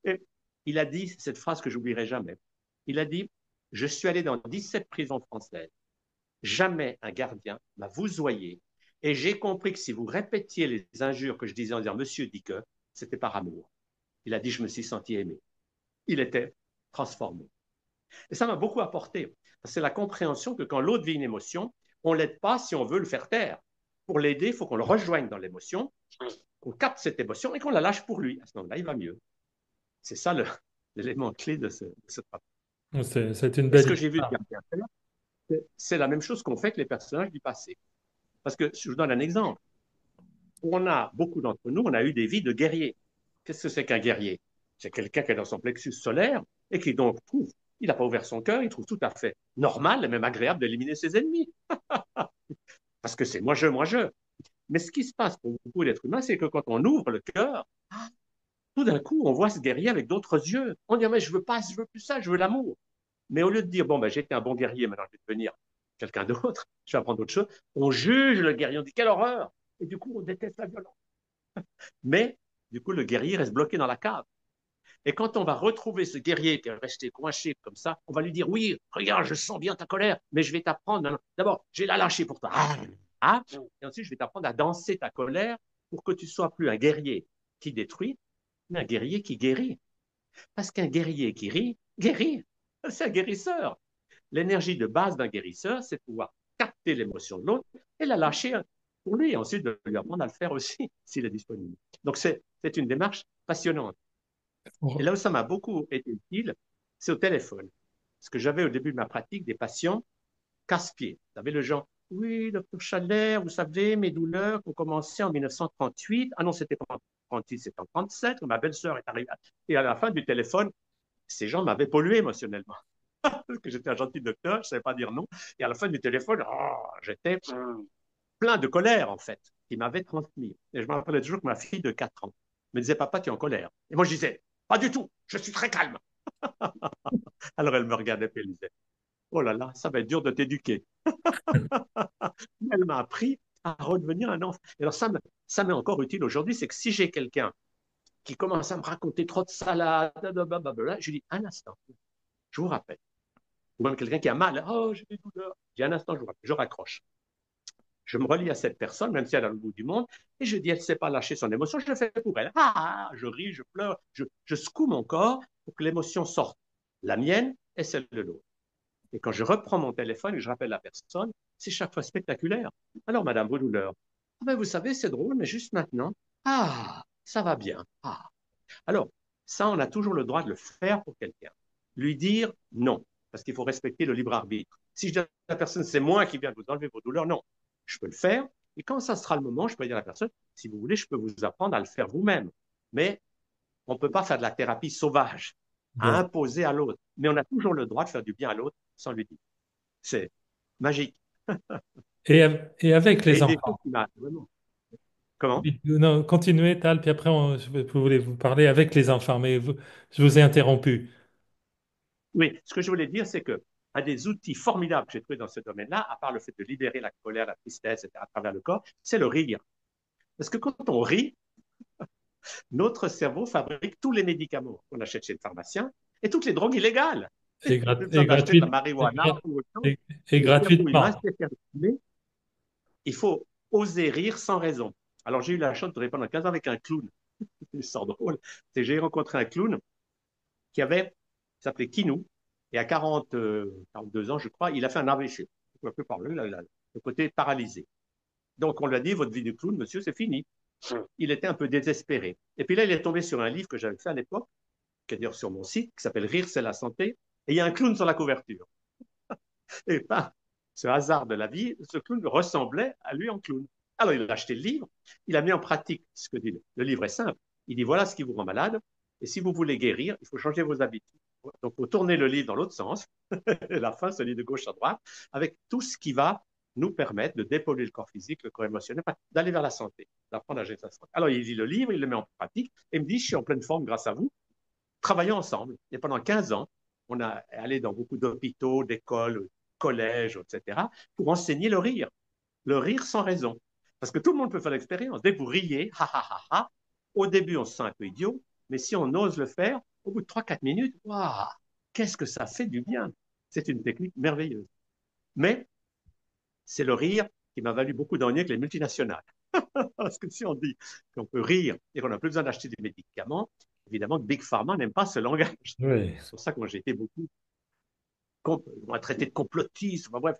B: et il a dit cette phrase que j'oublierai jamais. Il a dit, je suis allé dans 17 prisons françaises. Jamais un gardien m'a vousoyé et j'ai compris que si vous répétiez les injures que je disais en disant Monsieur dit que, c'était par amour. Il a dit Je me suis senti aimé. Il était transformé. Et ça m'a beaucoup apporté. C'est la compréhension que quand l'autre vit une émotion, on ne l'aide pas si on veut le faire taire. Pour l'aider, il faut qu'on le rejoigne dans l'émotion, qu'on capte cette émotion et qu'on la lâche pour lui. À ce moment-là, il va mieux. C'est ça l'élément clé de ce travail.
A: C'est une
B: Et ce
A: belle
B: que j'ai vu de
A: histoire.
B: gardien faire, c'est la même chose qu'on fait avec les personnages du passé. Parce que je vous donne un exemple. On a, beaucoup d'entre nous, on a eu des vies de guerriers. Qu'est-ce que c'est qu'un guerrier? C'est quelqu'un qui est dans son plexus solaire et qui donc trouve, il n'a pas ouvert son cœur, il trouve tout à fait normal et même agréable d'éliminer ses ennemis. Parce que c'est moi-je, moi-je. Mais ce qui se passe pour beaucoup d'êtres humains, c'est que quand on ouvre le cœur, tout d'un coup, on voit ce guerrier avec d'autres yeux. On dit, mais je veux pas, je veux plus ça, je veux l'amour. Mais au lieu de dire, bon, ben, j'étais un bon guerrier, maintenant je vais devenir quelqu'un d'autre, je vais apprendre d'autres choses, on juge le guerrier, on dit, quelle horreur. Et du coup, on déteste la violence. Mais, du coup, le guerrier reste bloqué dans la cave. Et quand on va retrouver ce guerrier qui est resté coincé comme ça, on va lui dire, oui, regarde, je sens bien ta colère, mais je vais t'apprendre. D'abord, je vais la lâcher pour toi. Et ensuite, je vais t'apprendre à danser ta colère pour que tu sois plus un guerrier qui détruit, mais un guerrier qui guérit. Parce qu'un guerrier qui rit, guérit. C'est un guérisseur. L'énergie de base d'un guérisseur, c'est de pouvoir capter l'émotion de l'autre et la lâcher pour lui, et ensuite de lui apprendre à le faire aussi, s'il est disponible. Donc, c'est une démarche passionnante. Et là où ça m'a beaucoup été utile, c'est au téléphone. Parce que j'avais au début de ma pratique des patients casse-pieds. Vous savez, le genre, oui, docteur Chalère, vous savez, mes douleurs ont commencé en 1938. Ah non, c'était pas en 38, c'était en 37. Ma belle-sœur est arrivée. Et à la fin du téléphone, ces gens m'avaient pollué émotionnellement. Parce que j'étais un gentil docteur, je ne savais pas dire non. Et à la fin du téléphone, j'étais plein de colère, en fait. qui m'avait transmis. Et je me rappelais toujours que ma fille de 4 ans me disait, papa, tu es en colère. Et moi, je disais, pas du tout, je suis très calme. Alors elle me regardait et elle disait, oh là là, ça va être dur de t'éduquer. Elle m'a appris à redevenir un enfant. Et alors ça m'est encore utile aujourd'hui, c'est que si j'ai quelqu'un qui commence à me raconter trop de salade, je lui dis, un instant, je vous rappelle. Ou même quelqu'un qui a mal, oh, j'ai des douleurs. Je dis, un instant, je raccroche. Je me relie à cette personne, même si elle a le bout du monde, et je dis, elle ne sait pas lâcher son émotion, je le fais pour elle. Je ris, je pleure, je secoue mon corps pour que l'émotion sorte, la mienne et celle de l'autre. Et quand je reprends mon téléphone et que je rappelle la personne, c'est chaque fois spectaculaire. Alors, Madame vos douleurs, ah ben, vous savez, c'est drôle, mais juste maintenant, ça va bien. Alors, ça, on a toujours le droit de le faire pour quelqu'un. Lui dire non, parce qu'il faut respecter le libre arbitre. Si je dis à la personne, c'est moi qui viens vous enlever vos douleurs, non, je peux le faire. Et quand ça sera le moment, je peux dire à la personne, si vous voulez, je peux vous apprendre à le faire vous-même. Mais on ne peut pas faire de la thérapie sauvage, à
A: Bon.
B: imposer à l'autre. Mais on a toujours le droit de faire du bien à l'autre sans lui dire. C'est magique.
A: Et avec
B: Et
A: les
B: une des
A: enfants.
B: choses qui m'a vraiment. Comment?
A: Oui, non, continuez, Tal, puis après, je voulais vous parler avec les enfants, mais je vous ai interrompu.
B: Oui, ce que je voulais dire, c'est que un des outils formidables que j'ai trouvé dans ce domaine-là, à part le fait de libérer la colère, la tristesse, etc., à travers le corps, c'est le rire. Parce que quand on rit, notre cerveau fabrique tous les médicaments qu'on achète chez le pharmacien et toutes les drogues illégales.
A: Et,
B: Pas besoin
A: et,
B: d'acheter de la
A: et,
B: marijuana ou autre chose.
A: et
B: Le cerveau humain,
A: gratuitement.
B: c'est fermé. Mais il faut oser rire sans raison. Alors, j'ai eu la chance de travailler pendant 15 ans avec un clown. C'est une histoire drôle. J'ai rencontré un clown qui s'appelait Kinou, et à 42 ans, je crois, il a fait un AVC. On ne peut plus parler, le côté paralysé. Donc, on lui a dit, votre vie de clown, monsieur, c'est fini. Il était un peu désespéré. Et puis là, il est tombé sur un livre que j'avais fait à l'époque, qui est d'ailleurs sur mon site, qui s'appelle Rire, c'est la santé, et il y a un clown sur la couverture. Et pas ce hasard de la vie, ce clown ressemblait à lui en clown. Alors, il a acheté le livre, il a mis en pratique ce que dit le livre est simple. Il dit voilà ce qui vous rend malade, et si vous voulez guérir, il faut changer vos habitudes. Donc, il faut tourner le livre dans l'autre sens, et la fin se lit de gauche à droite, avec tout ce qui va nous permettre de dépolluer le corps physique, le corps émotionnel, d'aller vers la santé, d'apprendre à gérer sa santé. Alors, il lit le livre, il le met en pratique, et il me dit je suis en pleine forme grâce à vous, travaillons ensemble. Et pendant 15 ans, on a allé dans beaucoup d'hôpitaux, d'écoles, collèges, etc., pour enseigner le rire sans raison. Parce que tout le monde peut faire l'expérience. Dès que vous riez, au début, on se sent un peu idiot, mais si on ose le faire, au bout de 3, 4 minutes, waouh, qu'est-ce que ça fait du bien. C'est une technique merveilleuse. Mais c'est le rire qui m'a valu beaucoup d'ennuis avec les multinationales. Parce que si on dit qu'on peut rire et qu'on n'a plus besoin d'acheter des médicaments, évidemment que Big Pharma n'aime pas ce langage.
A: Oui.
B: C'est pour ça que moi, j'ai été beaucoup on m'a traité de complotiste. Enfin, bref,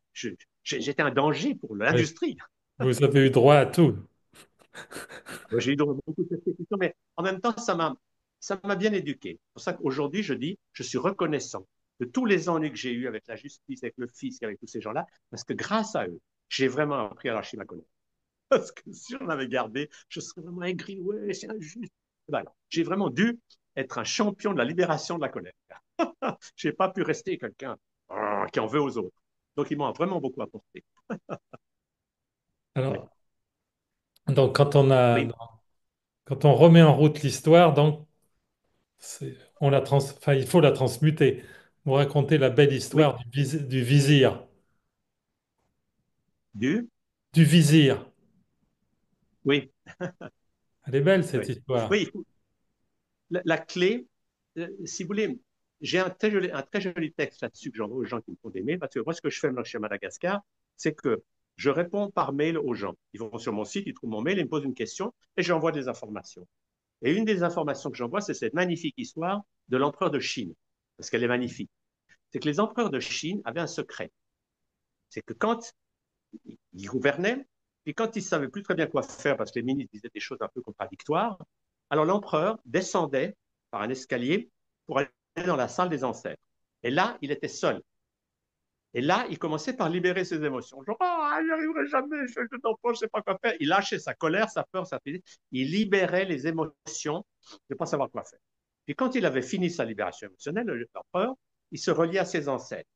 B: j'étais un danger pour
A: Oui.
B: l'industrie.
A: Vous avez eu droit à tout.
B: J'ai eu beaucoup de persécutions, mais en même temps, ça m'a bien éduqué. C'est pour ça qu'aujourd'hui, je dis, je suis reconnaissant de tous les ennuis que j'ai eus avec la justice, avec le fisc, avec tous ces gens-là, parce que grâce à eux, j'ai vraiment appris à lâcher ma colère. Parce que si on avait gardé, je serais vraiment aigri, ouais, c'est injuste. Ben non, j'ai vraiment dû être un champion de la libération de la colère. Je n'ai pas pu rester quelqu'un qui en veut aux autres. Donc, ils m'ont vraiment beaucoup apporté. Oui,
A: Alors, donc,
B: oui,
A: quand on remet en route l'histoire, donc, enfin, il faut la transmuter. Vous racontez la belle
B: oui.
A: histoire du vizir.
B: Du,
A: Du vizir.
B: oui,
A: Elle est belle, cette
B: oui.
A: histoire.
B: Oui, la clé, si vous voulez, j'ai un très joli texte là-dessus que j'envoie aux gens qui me font des mails, parce que moi, ce que je fais chez Madagascar, c'est que je réponds par mail aux gens. Ils vont sur mon site, ils trouvent mon mail, ils me posent une question et j'envoie des informations. Et une des informations que j'envoie, c'est cette magnifique histoire de l'empereur de Chine, parce qu'elle est magnifique. C'est que les empereurs de Chine avaient un secret. C'est que quand ils gouvernaient, puis quand ils ne savaient plus très bien quoi faire, parce que les ministres disaient des choses un peu contradictoires, alors l'empereur descendait par un escalier pour aller dans la salle des ancêtres. Et là, il était seul. Et là, il commençait par libérer ses émotions. Genre, j'y arriverai jamais, je suis tout enfant, je ne sais pas quoi faire. Il lâchait sa colère, sa peur, sa pitié. Il libérait les émotions de ne pas savoir quoi faire. Puis quand il avait fini sa libération émotionnelle, l'empereur, il se reliait à ses ancêtres.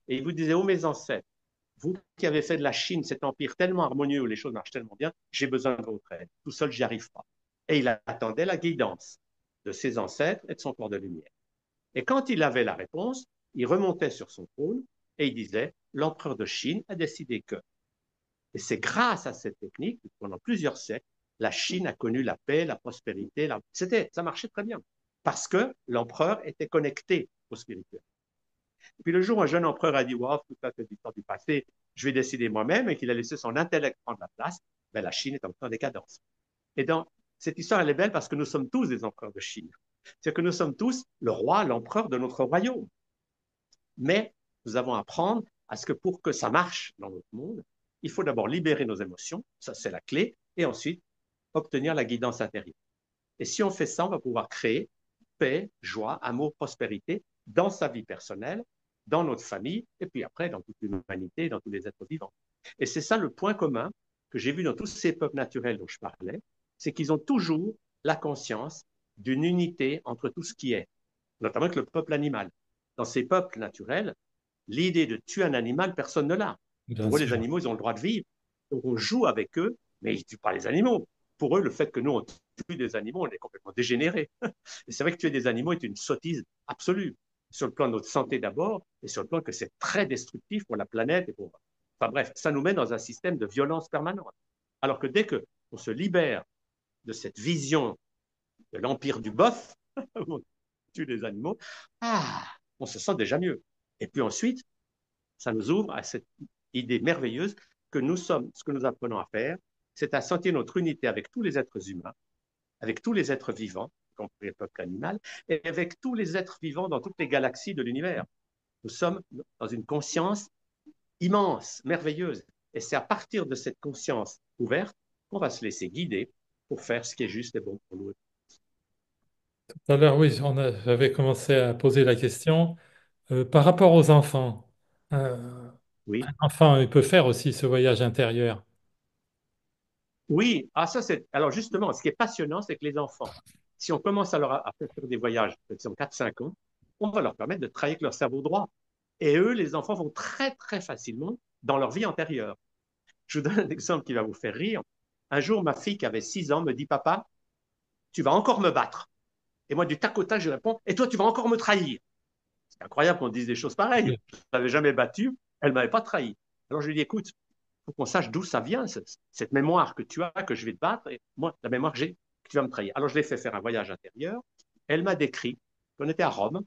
B: Et il vous disait, oh mes ancêtres, vous qui avez fait de la Chine cet empire tellement harmonieux où les choses marchent tellement bien, j'ai besoin de votre aide. Tout seul, j'y arrive pas. Et il attendait la guidance de ses ancêtres et de son corps de lumière. Et quand il avait la réponse, il remontait sur son trône et il disait, l'empereur de Chine a décidé que. Et c'est grâce à cette technique que pendant plusieurs siècles, la Chine a connu la paix, la prospérité. Ça marchait très bien parce que l'empereur était connecté au spirituel. Et puis le jour où un jeune empereur a dit, wow, tout ça c'est l'histoire du passé, je vais décider moi-même, et qu'il a laissé son intellect prendre la place, ben, la Chine est en décadence. Et donc, cette histoire, elle est belle parce que nous sommes tous des empereurs de Chine. C'est que nous sommes tous le roi, l'empereur de notre royaume. Mais nous avons à apprendre à ce que pour que ça marche dans notre monde, il faut d'abord libérer nos émotions, ça c'est la clé, et ensuite obtenir la guidance intérieure. Et si on fait ça, on va pouvoir créer paix, joie, amour, prospérité dans sa vie personnelle, dans notre famille, et puis après dans toute l'humanité, dans tous les êtres vivants. Et c'est ça le point commun que j'ai vu dans tous ces peuples naturels dont je parlais, c'est qu'ils ont toujours la conscience d'une unité entre tout ce qui est, notamment avec le peuple animal. Dans ces peuples naturels, l'idée de tuer un animal, personne ne l'a.
A: Bien
B: Pour eux, les
A: sûr.
B: animaux, ils ont le droit de vivre. Donc on joue avec eux, mais ils ne tuent pas les animaux. Pour eux, le fait que nous, on tue des animaux, on est complètement dégénéré. Et c'est vrai que tuer des animaux est une sottise absolue, sur le plan de notre santé d'abord, et sur le plan que c'est très destructif pour la planète. Enfin bref, ça nous met dans un système de violence permanente. Alors que dès qu'on se libère de cette vision de l'empire du bœuf, où on tue des animaux, on se sent déjà mieux. Et puis ensuite, ça nous ouvre à cette idée merveilleuse que nous sommes, ce que nous apprenons à faire, c'est à sentir notre unité avec tous les êtres humains, avec tous les êtres vivants, y compris le peuple animal, et avec tous les êtres vivants dans toutes les galaxies de l'univers. Nous sommes dans une conscience immense, merveilleuse. Et c'est à partir de cette conscience ouverte qu'on va se laisser guider pour faire ce qui est juste et bon pour nous.
A: Tout à l'heure, oui, j'avais commencé à poser la question. Par rapport aux enfants,
B: Oui,
A: un enfant, il peut faire aussi ce voyage intérieur.
B: oui. Ah, ça c'est. Alors justement, ce qui est passionnant, c'est que les enfants, si on commence à faire des voyages, peut-être en 4-5 ans, on va leur permettre de travailler avec leur cerveau droit. Et eux, les enfants vont très, très facilement dans leur vie antérieure. Je vous donne un exemple qui va vous faire rire. Un jour, ma fille qui avait 6 ans me dit, papa, tu vas encore me battre. Et moi, du tac au tac, je réponds, et toi, tu vas encore me trahir. C'est incroyable qu'on dise des choses pareilles.
A: Oui.
B: Je ne l'avais jamais battue, elle ne m'avait pas trahi. Alors je lui dis, écoute, il faut qu'on sache d'où ça vient, cette mémoire que tu as, que je vais te battre, et moi, la mémoire que j'ai, que tu vas me trahir. Alors je l'ai fait faire un voyage intérieur. Elle m'a décrit, on était à Rome,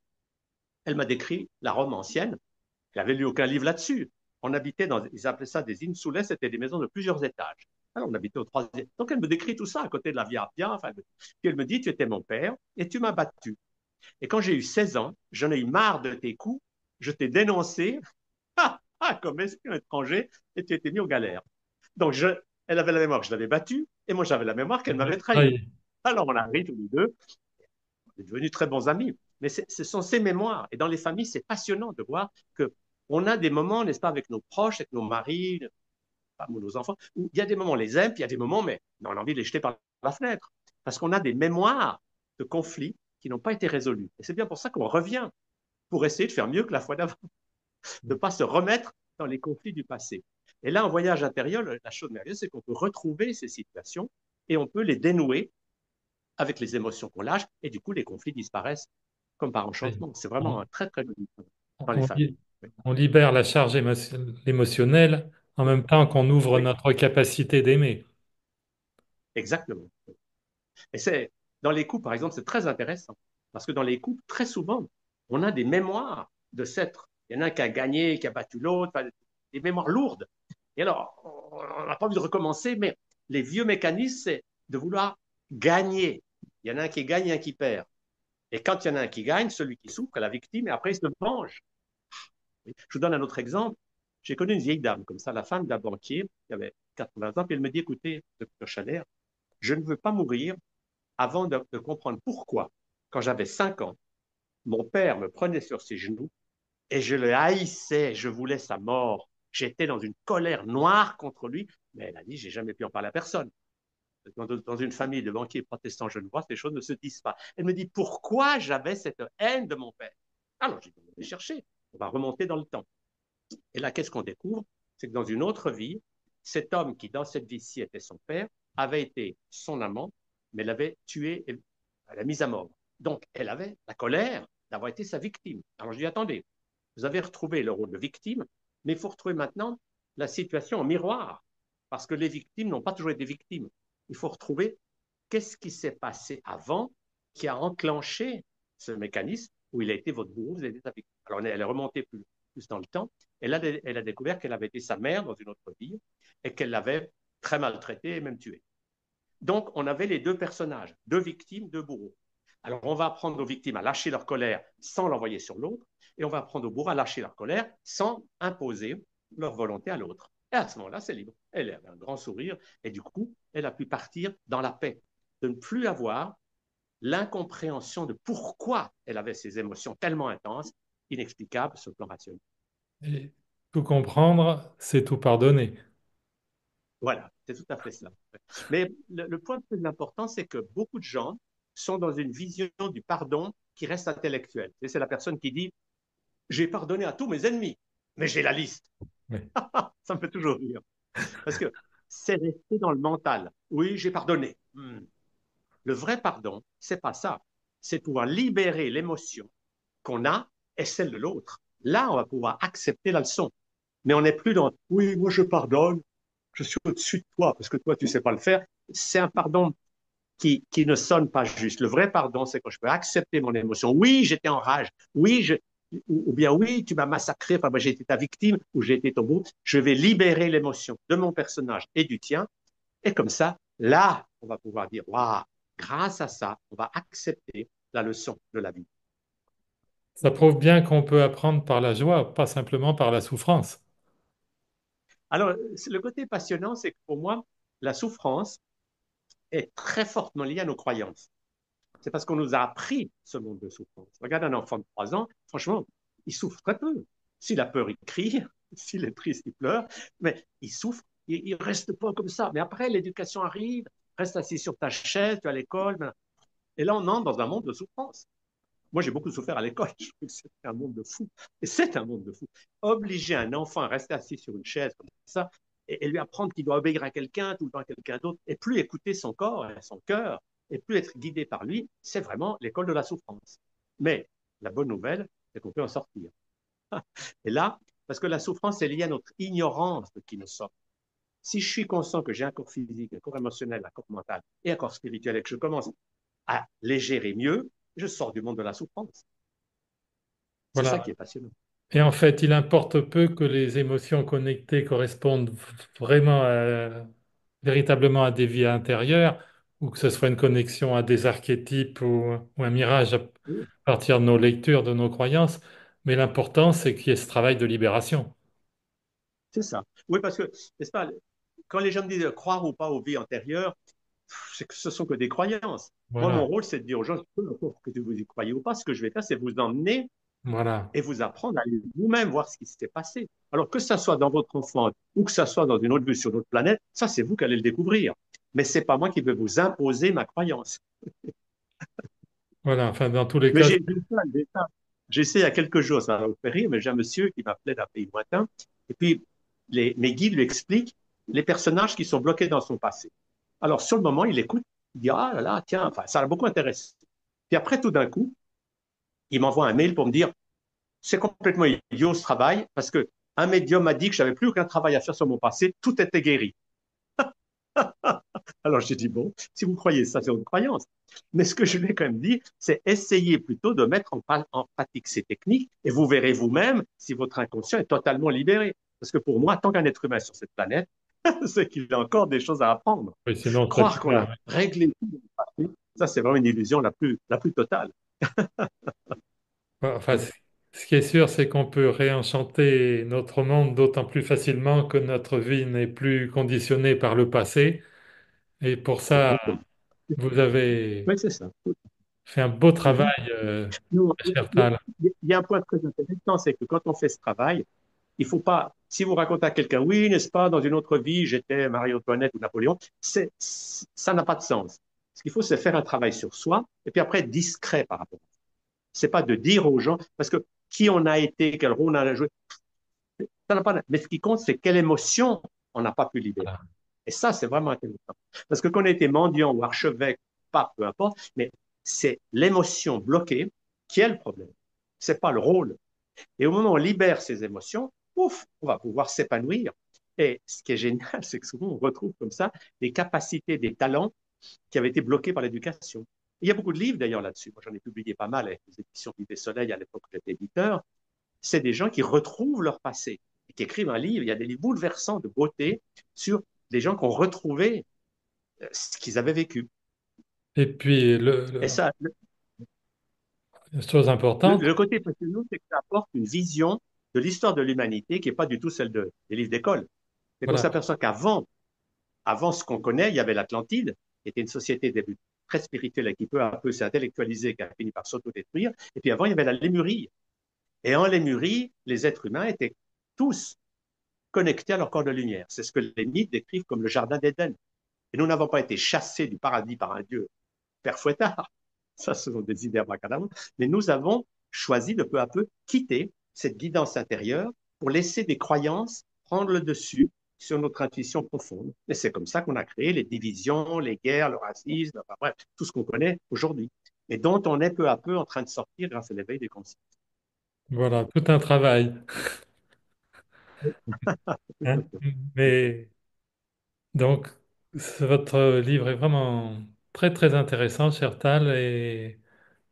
B: elle m'a décrit la Rome ancienne. Elle n'avait lu aucun livre là-dessus. On habitait dans, ils appelaient ça des insules, c'était des maisons de plusieurs étages. Alors on habitait au troisième. Donc elle me décrit tout ça à côté de la Via Appia. Enfin, puis elle me dit, tu étais mon père et tu m'as battu. Et quand j'ai eu 16 ans, j'en ai eu marre de tes coups, je t'ai dénoncé comme espion étranger et tu étais mis aux galères. Donc elle avait la mémoire que je l'avais battue et moi j'avais la mémoire qu'elle m'avait trahi.
A: Oui.
B: Alors on a ri tous les deux, on est devenus très bons amis. Mais ce sont ces mémoires. Et dans les familles, c'est passionnant de voir que on a des moments, n'est-ce pas, avec nos proches, avec nos maris, femmes ou nos enfants, où il y a des moments, on les aime, puis il y a des moments, mais on a envie de les jeter par la fenêtre. Parce qu'on a des mémoires de conflits qui n'ont pas été résolus. Et c'est bien pour ça qu'on revient, pour essayer de faire mieux que la fois d'avant, de ne pas se remettre dans les conflits du passé. Et là, en voyage intérieur, la chose merveilleuse, c'est qu'on peut retrouver ces situations et on peut les dénouer avec les émotions qu'on lâche, et du coup, les conflits disparaissent comme par
A: Oui.
B: enchantement. C'est vraiment
A: On,
B: un très, très bon dans les
A: on
B: familles. Oui,
A: on libère la charge émotionnelle en
B: oui,
A: même temps qu'on ouvre
B: oui,
A: notre capacité d'aimer.
B: exactement. Et c'est dans les couples, par exemple, c'est très intéressant parce que dans les couples, très souvent, on a des mémoires de s'être. Il y en a un qui a gagné, qui a battu l'autre, des mémoires lourdes. Et alors, on n'a pas envie de recommencer, mais les vieux mécanismes, c'est de vouloir gagner. Il y en a un qui gagne et un qui perd. Et quand il y en a un qui gagne, celui qui souffre est la victime, et après, il se venge. Je vous donne un autre exemple. J'ai connu une vieille dame, comme ça, la femme d'un banquier, qui avait 80 ans, puis elle me dit, écoutez, docteur Chalère, je ne veux pas mourir avant de comprendre pourquoi, quand j'avais 5 ans, mon père me prenait sur ses genoux et je le haïssais, je voulais sa mort. J'étais dans une colère noire contre lui, mais elle a dit, j'ai jamais pu en parler à personne. Dans une famille de banquiers protestants genevois, ces choses ne se disent pas. Elle me dit, pourquoi j'avais cette haine de mon père? Alors, j'ai dit, on va chercher, on va remonter dans le temps. Et là, qu'est-ce qu'on découvre? c'est que dans une autre vie, cet homme qui, dans cette vie-ci, était son père, avait été son amant, mais l'avait tué et l'a mise à mort. Donc, elle avait la colère d'avoir été sa victime. Alors, je dis, attendez, vous avez retrouvé le rôle de victime, mais il faut retrouver maintenant la situation en miroir, parce que les victimes n'ont pas toujours été victimes. Il faut retrouver qu'est-ce qui s'est passé avant qui a enclenché ce mécanisme où il a été votre bourreau, vous avez été sa victime. Alors, elle est remontée plus dans le temps. Elle a découvert qu'elle avait été sa mère dans une autre vie et qu'elle l'avait très maltraitée et même tuée. Donc, on avait les deux personnages, deux victimes, deux bourreaux. Alors, on va apprendre aux victimes à lâcher leur colère sans l'envoyer sur l'autre, et on va apprendre aux bourreaux à lâcher leur colère sans imposer leur volonté à l'autre. Et à ce moment-là, c'est libre. Elle avait un grand sourire, et du coup, elle a pu partir dans la paix, de ne plus avoir l'incompréhension de pourquoi elle avait ces émotions tellement intenses, inexplicables sur le plan rationnel.
A: Et tout comprendre, c'est tout pardonner.
B: Voilà, c'est tout à fait cela. Mais le point le plus important, c'est que beaucoup de gens sont dans une vision du pardon qui reste intellectuelle. C'est la personne qui dit, j'ai pardonné à tous mes ennemis, mais j'ai la liste.
A: Oui.
B: Ça me fait toujours rire. Parce que c'est resté dans le mental. Oui, j'ai pardonné. Le vrai pardon, c'est pas ça. C'est pouvoir libérer l'émotion qu'on a et celle de l'autre. Là, on va pouvoir accepter la leçon. Mais on n'est plus dans, oui, moi je pardonne, je suis au-dessus de toi, parce que toi, tu ne sais pas le faire. C'est un pardon qui ne sonne pas juste. Le vrai pardon, c'est quand je peux accepter mon émotion. Oui, j'étais en rage. Oui, ou bien oui, tu m'as massacré, enfin, moi, j'ai été ta victime ou j'ai été ton bourreau. Je vais libérer l'émotion de mon personnage et du tien. Et comme ça, là, on va pouvoir dire, waouh, grâce à ça, on va accepter la leçon de la vie.
A: Ça prouve bien qu'on peut apprendre par la joie, pas simplement par la souffrance.
B: Alors, le côté passionnant, c'est que pour moi, la souffrance est très fortement liée à nos croyances. C'est parce qu'on nous a appris ce monde de souffrance. Regarde un enfant de 3 ans, franchement, il souffre très peu. S'il a peur, il crie. S'il est triste, il pleure. Mais il souffre, il ne reste pas comme ça. Mais après, l'éducation arrive, reste assis sur ta chaise, tu es à l'école. Et là, on entre dans un monde de souffrance. Moi, j'ai beaucoup souffert à l'école. Je trouve que c'est un monde de fou. Et c'est un monde de fou. Obliger un enfant à rester assis sur une chaise comme ça et lui apprendre qu'il doit obéir à quelqu'un, tout le temps à quelqu'un d'autre, et plus écouter son corps et son cœur, et plus être guidé par lui, c'est vraiment l'école de la souffrance. Mais la bonne nouvelle, c'est qu'on peut en sortir. Et là, parce que la souffrance est liée à notre ignorance de qui nous sommes. Si je suis conscient que j'ai un corps physique, un corps émotionnel, un corps mental et un corps spirituel, et que je commence à les gérer mieux, je sors du monde de la souffrance. C'est ça
A: Voilà.
B: qui est passionnant.
A: Et en fait, il importe peu que les émotions connectées correspondent vraiment véritablement à des vies intérieures, ou que ce soit une connexion à des archétypes ou un mirage à
B: Oui,
A: partir de nos lectures, de nos croyances. Mais l'important, c'est qu'il y ait ce travail de libération.
B: c'est ça. Oui, parce que, n'est-ce pas, quand les gens me disent croire ou pas aux vies antérieures, c'est que ce sont que des croyances. Moi, mon
A: Voilà,
B: rôle, c'est de dire aux gens, peu importe que vous y croyez ou pas, ce que je vais faire, c'est vous emmener
A: voilà.
B: et vous apprendre à aller vous-même voir ce qui s'est passé. Alors que ça soit dans votre enfance ou que ça soit dans une autre vue sur notre planète, ça, c'est vous qui allez le découvrir. Mais c'est pas moi qui vais vous imposer ma croyance.
A: Voilà, enfin, dans tous les
B: Mais
A: cas,
B: j'ai essayé il y a quelques jours, ça va vous faire rire, mais j'ai un monsieur qui m'appelait d'un pays lointain, et puis mes guides lui expliquent les personnages qui sont bloqués dans son passé. Alors, sur le moment, il écoute, il dit, ah là là, tiens, enfin, ça l'a beaucoup intéressé. Puis après, tout d'un coup, il m'envoie un mail pour me dire, c'est complètement idiot ce travail, parce que un médium m'a dit que j'avais plus aucun travail à faire sur mon passé, tout était guéri. Alors j'ai dit, bon, si vous croyez ça, c'est une croyance. Mais ce que je lui ai quand même dit, c'est essayer plutôt de mettre en pratique ces techniques et vous verrez vous-même si votre inconscient est totalement libéré. Parce que pour moi, tant qu'un être humain sur cette planète, c'est qu'il a encore des choses à apprendre.
A: oui, sinon on ne serait
B: Croire
A: plus
B: qu'on
A: là.
B: a réglé tout, ça c'est vraiment une illusion la plus totale.
A: Enfin, ce qui est sûr, c'est qu'on peut réenchanter notre monde d'autant plus facilement que notre vie n'est plus conditionnée par le passé. Et pour ça,
B: Exactement.
A: vous avez
B: Oui, c'est ça.
A: fait un beau travail,
B: Mhm. Non,
A: cher Tal.
B: il y a un point très intéressant, c'est que quand on fait ce travail, il faut pas, si vous racontez à quelqu'un, oui, n'est-ce pas, dans une autre vie, j'étais Marie-Antoinette ou Napoléon, ça n'a pas de sens. Ce qu'il faut, c'est faire un travail sur soi et puis après être discret par rapport. C'est pas de dire aux gens, parce que qui on a été, quel rôle on a joué, Ça n'a pas, mais ce qui compte, c'est quelle émotion on n'a pas pu libérer.
A: Voilà.
B: Et ça, c'est vraiment intéressant. Parce que qu'on ait été mendiant ou archevêque, pas, peu importe, mais c'est l'émotion bloquée qui est le problème. C'est pas le rôle. Et au moment où on libère ces émotions, ouf, on va pouvoir s'épanouir. Et ce qui est génial, c'est que souvent on retrouve comme ça des capacités, des talents qui avaient été bloqués par l'éducation. Il y a beaucoup de livres d'ailleurs là-dessus. Moi, j'en ai publié pas mal avec les éditions Vive et Soleil à l'époque où j'étais éditeur. C'est des gens qui retrouvent leur passé et qui écrivent un livre. Il y a des livres bouleversants de beauté sur des gens qui ont retrouvé ce qu'ils avaient vécu.
A: Et puis,
B: Et ça,
A: la chose importante,
B: le côté passionnant, c'est que ça apporte une vision de l'histoire de l'humanité qui n'est pas du tout celle des livres d'école. C'est qu'on
A: voilà.
B: s'aperçoit avant ce qu'on connaît, il y avait l'Atlantide, qui était une société début très spirituelle et qui peu à peu s'est intellectualisée, qui a fini par s'autodétruire. Et puis avant, il y avait la Lémurie. Et en Lémurie, les êtres humains étaient tous connectés à leur corps de lumière. C'est ce que les mythes décrivent comme le jardin d'Éden. Et nous n'avons pas été chassés du paradis par un Dieu père fouettard. Ça, ce sont des idées abracadabra. Mais nous avons choisi de peu à peu quitter cette guidance intérieure pour laisser des croyances prendre le dessus sur notre intuition profonde. Et c'est comme ça qu'on a créé les divisions, les guerres, le racisme, enfin bref, tout ce qu'on connaît aujourd'hui, et dont on est peu à peu en train de sortir grâce à l'éveil des consciences.
A: Voilà, tout un travail, hein. Mais donc, votre livre est vraiment très, très intéressant, cher Tal, et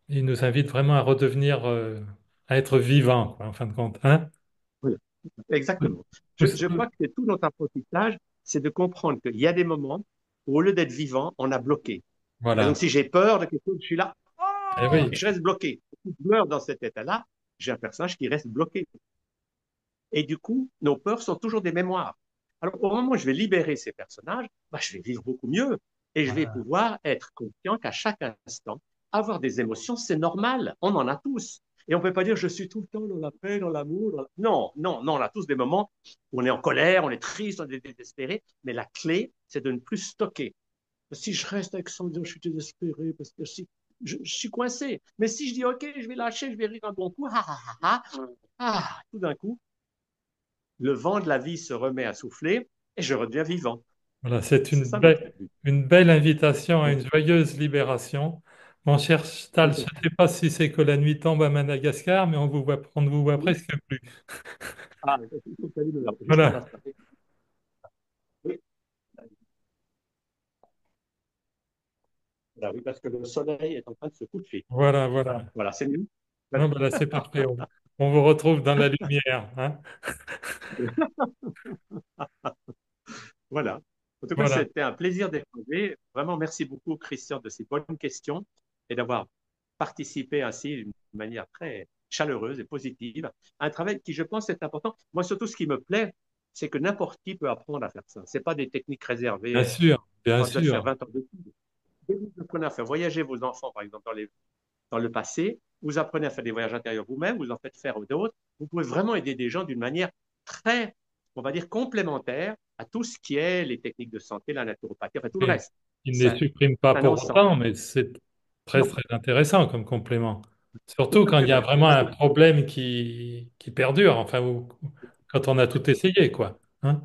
A: il nous invite vraiment à redevenir, à être vivant, quoi, en fin de compte, hein.
B: Voilà. Exactement. Je
A: Vous-
B: crois que c'est tout notre apprentissage, c'est de comprendre qu'il y a des moments où, au lieu d'être vivant, on a bloqué. Par exemple,
A: Voilà.
B: si j'ai peur de quelque chose, je suis là,
A: Eh
B: oh, et
A: oui,
B: je reste bloqué. Si je meurs dans cet état-là, j'ai un personnage qui reste bloqué. Et du coup, nos peurs sont toujours des mémoires. Alors, au moment où je vais libérer ces personnages, bah, je vais vivre beaucoup mieux. Et je vais
A: voilà,
B: pouvoir être conscient qu'à chaque instant, avoir des émotions, c'est normal. On en a tous. Et on ne peut pas dire je suis tout le temps dans la paix, dans l'amour. Non, non, non, on a tous des moments où on est en colère, on est triste, on est désespéré. Mais la clé, c'est de ne plus stocker. Si je reste avec ça en disant je suis désespéré, parce que si, je suis coincé. Mais si je dis ok, je vais lâcher, je vais rire un bon coup, tout d'un coup, le vent de la vie se remet à souffler et je redeviens vivant.
A: voilà, c'est
B: C'est ça notre but.
A: une belle invitation à une joyeuse libération. Mon cher Tal, je ne sais pas si c'est que la nuit tombe à Madagascar, mais on ne vous voit presque plus.
B: Ah, il faut que tu allumes juste un
A: Voilà,
B: instant. Oui, voilà, oui, parce que le soleil est en train de se coucher.
A: voilà, voilà.
B: Voilà, c'est mieux.
A: Non, ben là, c'est parfait. On vous retrouve dans la lumière, hein.
B: Voilà. En tout cas,
A: Voilà.
B: c'était un plaisir d'échanger. Vraiment, merci beaucoup, Christian, de ces bonnes questions et d'avoir participé ainsi d'une manière très chaleureuse et positive à un travail qui, je pense, est important. Moi, surtout, ce qui me plaît, c'est que n'importe qui peut apprendre à faire ça. Ce n'est pas des techniques réservées.
A: Bien
B: Moi, je dois faire
A: sûr.
B: 20 ans d'études. Dès que vous apprenez à faire voyager vos enfants, par exemple, dans le passé, vous apprenez à faire des voyages intérieurs vous-même, vous en faites faire d'autres, vous pouvez vraiment aider des gens d'une manière très, on va dire, complémentaire à tout ce qui est les techniques de santé, la naturopathie, enfin tout le
A: Et
B: reste.
A: il ne les
B: C'est
A: supprime pas
B: un
A: pour
B: ensemble.
A: autant, mais c'est très,
B: Non,
A: très intéressant comme complément.
B: tout
A: Surtout
B: à
A: quand
B: fait
A: il y a
B: vrai.
A: vraiment
B: Parce
A: un
B: que,
A: problème qui perdure, enfin, quand on a tout essayé, quoi, hein.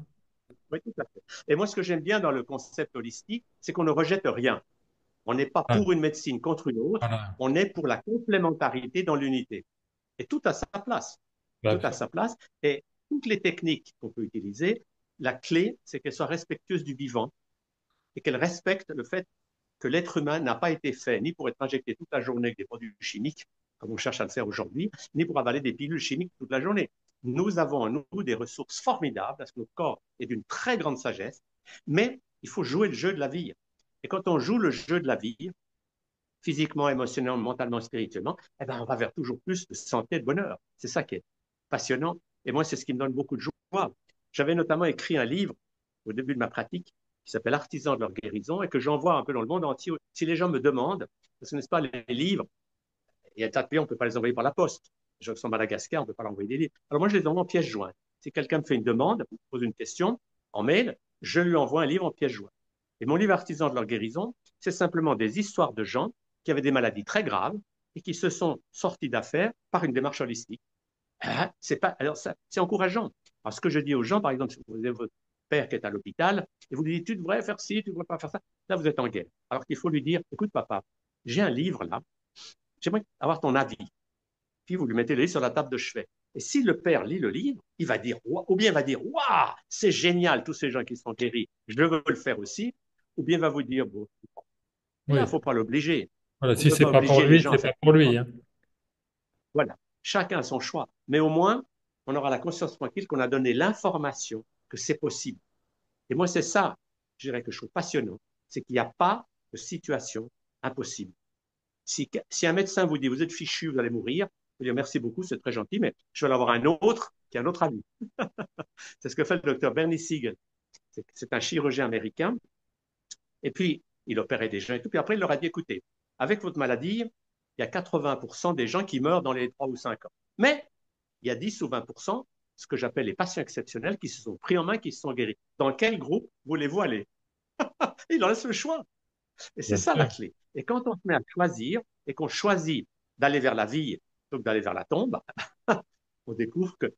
B: oui, tout à fait. Et moi, ce que j'aime bien dans le concept holistique, c'est qu'on ne rejette rien. On n'est pas
A: Hein,
B: pour une médecine contre une autre,
A: voilà.
B: on est pour la complémentarité dans l'unité. Et tout à sa place. Tout
A: Bah,
B: à sa place. Et toutes les techniques qu'on peut utiliser, la clé, c'est qu'elles soient respectueuses du vivant et qu'elles respectent le fait que l'être humain n'a pas été fait ni pour être injecté toute la journée avec des produits chimiques, comme on cherche à le faire aujourd'hui, ni pour avaler des pilules chimiques toute la journée. Nous avons en nous des ressources formidables, parce que notre corps est d'une très grande sagesse, mais il faut jouer le jeu de la vie. Et quand on joue le jeu de la vie, physiquement, émotionnellement, mentalement, spirituellement, eh ben, on va vers toujours plus de santé et de bonheur. C'est ça qui est passionnant. Et moi, c'est ce qui me donne beaucoup de joie. J'avais notamment écrit un livre au début de ma pratique qui s'appelle Artisans de leur guérison et que j'envoie un peu dans le monde entier. Si les gens me demandent, parce que n'est-ce pas, les livres, il y a un tas de pays, on ne peut pas les envoyer par la poste. Les gens qui sont à Madagascar, on ne peut pas leur envoyer des livres. Alors moi, je les envoie en pièce jointe. Si quelqu'un me fait une demande, pose une question en mail, je lui envoie un livre en pièce jointe. Et mon livre Artisans de leur guérison, c'est simplement des histoires de gens qui avaient des maladies très graves et qui se sont sortis d'affaires par une démarche holistique. Ah, c'est pas, alors ça, c'est encourageant. Alors, ce que je dis aux gens, par exemple, si vous avez votre père qui est à l'hôpital, et vous lui dites, tu devrais faire ci, tu ne devrais pas faire ça, là, vous êtes en guerre. Alors qu'il faut lui dire, écoute, papa, j'ai un livre là, j'aimerais avoir ton avis. Puis vous lui mettez le livre sur la table de chevet. Et si le père lit le livre, il va dire, ou bien il va dire, waouh, c'est génial, tous ces gens qui sont guéris, je veux le faire aussi, ou bien il va vous dire, bon, et là, il
A: Oui,
B: ne faut pas l'obliger.
A: voilà,
B: On ne
A: si
B: peut
A: c'est
B: pas
A: pas pour
B: obliger les
A: lui,
B: gens à
A: c'est
B: faire
A: pas pour
B: ça.
A: lui, hein.
B: Voilà, chacun a son choix. Mais au moins, on aura la conscience tranquille qu'on a donné l'information que c'est possible. Et moi, c'est ça, je dirais, que je trouve passionnant, c'est qu'il n'y a pas de situation impossible. Si un médecin vous dit, vous êtes fichu, vous allez mourir, vous dire merci beaucoup, c'est très gentil, mais je vais en avoir un autre qui a un autre avis. C'est ce que fait le docteur Bernie Siegel. C'est un chirurgien américain. Et puis, il opérait des gens et tout. Puis après, il leur a dit, écoutez, avec votre maladie, il y a 80% des gens qui meurent dans les 3 ou 5 ans. Mais il y a 10 ou 20%, ce que j'appelle les patients exceptionnels, qui se sont pris en main, qui se sont guéris. Dans quel groupe voulez-vous aller? Il en laisse le choix. Et c'est
A: Bien
B: ça la
A: sûr.
B: clé. Et quand on se met à choisir et qu'on choisit d'aller vers la vie plutôt que d'aller vers la tombe, on découvre que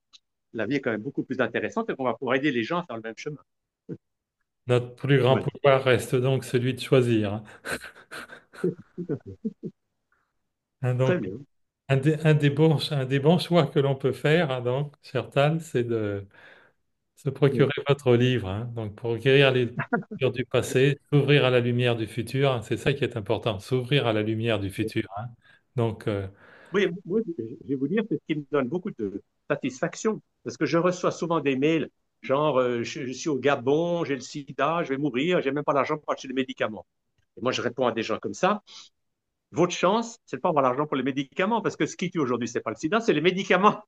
B: la vie est quand même beaucoup plus intéressante et qu'on va pouvoir aider les gens à faire le même chemin.
A: Notre plus grand
B: Voilà.
A: pouvoir reste donc celui de choisir, hein.
B: Tout à fait.
A: Hein,
B: Très
A: donc,
B: bien.
A: un des bons choix que l'on peut faire, hein, donc, cher Tal, c'est de se
B: Oui.
A: procurer votre livre, hein. Donc, pour guérir les blessures du passé, s'ouvrir à la lumière du futur, hein, c'est ça qui est important, s'ouvrir à la lumière du futur, hein. Donc,
B: Oui, moi, je vais vous dire, c'est ce qui me donne beaucoup de satisfaction. Parce que je reçois souvent des mails, genre, je suis au Gabon, j'ai le sida, je vais mourir, j'ai même pas l'argent pour acheter des médicaments. Et moi, je réponds à des gens comme ça. Votre chance, c'est de pas avoir l'argent pour les médicaments, parce que ce qui tue aujourd'hui, c'est pas le sida, c'est les médicaments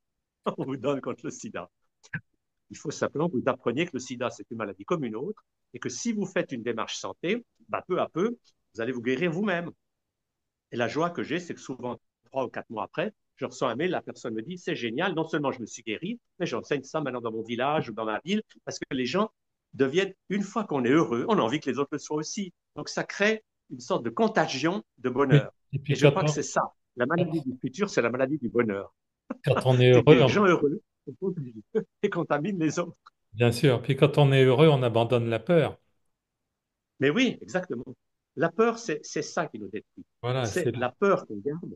B: qu'on vous donne contre le sida. Il faut simplement que vous appreniez que le sida, c'est une maladie comme une autre, et que si vous faites une démarche santé, bah, peu à peu, vous allez vous guérir vous-même. Et la joie que j'ai, c'est que souvent, 3 ou 4 mois après, je reçois un mail, la personne me dit, c'est génial, non seulement je me suis guéri, mais j'enseigne ça maintenant dans mon village ou dans ma ville, parce que les gens deviennent, une fois qu'on est heureux, on a envie que les autres le soient aussi. Donc ça crée une sorte de contagion de
A: oui.
B: bonheur.
A: Et
B: Et
A: puis
B: je crois que c'est ça. La maladie du futur, c'est la maladie du bonheur.
A: quand on est
B: C'est que
A: heureux,
B: des gens heureux et contaminent les autres.
A: bien sûr, puis quand on est heureux, on abandonne la peur.
B: Mais oui, exactement. La peur, c'est ça qui nous détruit.
A: Voilà,
B: C'est la peur qu'on garde.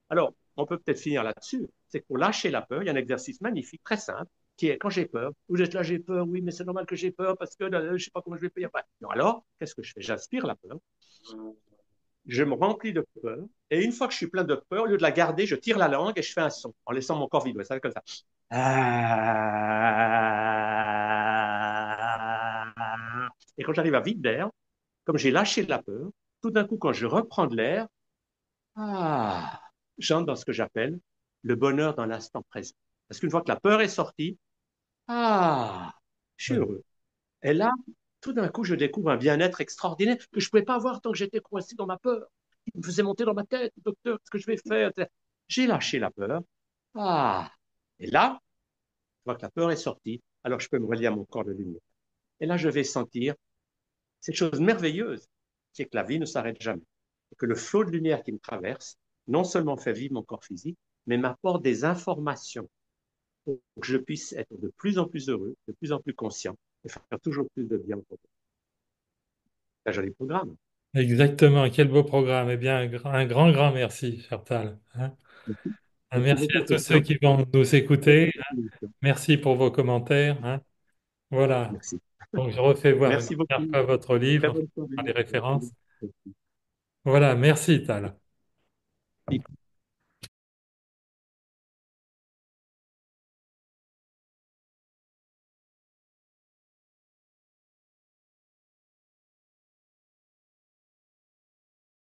B: Alors, on peut peut-être finir là-dessus. C'est que pour lâcher la peur, il y a un exercice magnifique, très simple, qui est quand j'ai peur. Vous êtes là, j'ai peur, oui, mais c'est normal que j'ai peur parce que je ne sais pas comment je vais payer. Ouais. Non, alors, qu'est-ce que je fais? J'inspire la peur, je me remplis de peur, et une fois que je suis plein de peur, au lieu de la garder, je tire la langue et je fais un son en laissant mon corps vibrer. Ça fait comme ça. Et quand j'arrive à vide d'air, comme j'ai lâché la peur, tout d'un coup, quand je reprends de l'air, j'entre dans ce que j'appelle le bonheur dans l'instant présent. Parce qu'une fois que la peur est sortie, je suis
A: oui.
B: heureux. Et là, tout d'un coup, je découvre un bien-être extraordinaire que je ne pouvais pas avoir tant que j'étais coincé dans ma peur. Il me faisait monter dans ma tête, docteur, qu'est-ce que je vais faire? J'ai lâché la peur. Ah. Et là, une fois que la peur est sortie, alors je peux me relier à mon corps de lumière. Et là, je vais sentir cette chose merveilleuse, c'est que la vie ne s'arrête jamais. Et que le flot de lumière qui me traverse, non seulement fait vivre mon corps physique, mais m'apporte des informations pour que je puisse être de plus en plus heureux, de plus en plus conscient et faire toujours plus de bien pour moi. C'est un joli programme.
A: Exactement, quel beau programme. Eh bien, un grand, grand merci, cher Tal, hein.
B: Merci, Merci
A: Merci
B: beaucoup,
A: à tous ceux
B: Christian.
A: qui vont nous
B: Très
A: écouter.
B: sympa l'émission.
A: Merci pour vos commentaires, hein. Voilà.
B: Merci.
A: Donc, je refais voir une
B: Merci
A: dernière
B: beaucoup.
A: fois votre
B: Très
A: livre,
B: bonne soirée.
A: les références.
B: Merci.
A: Voilà, merci, Tal.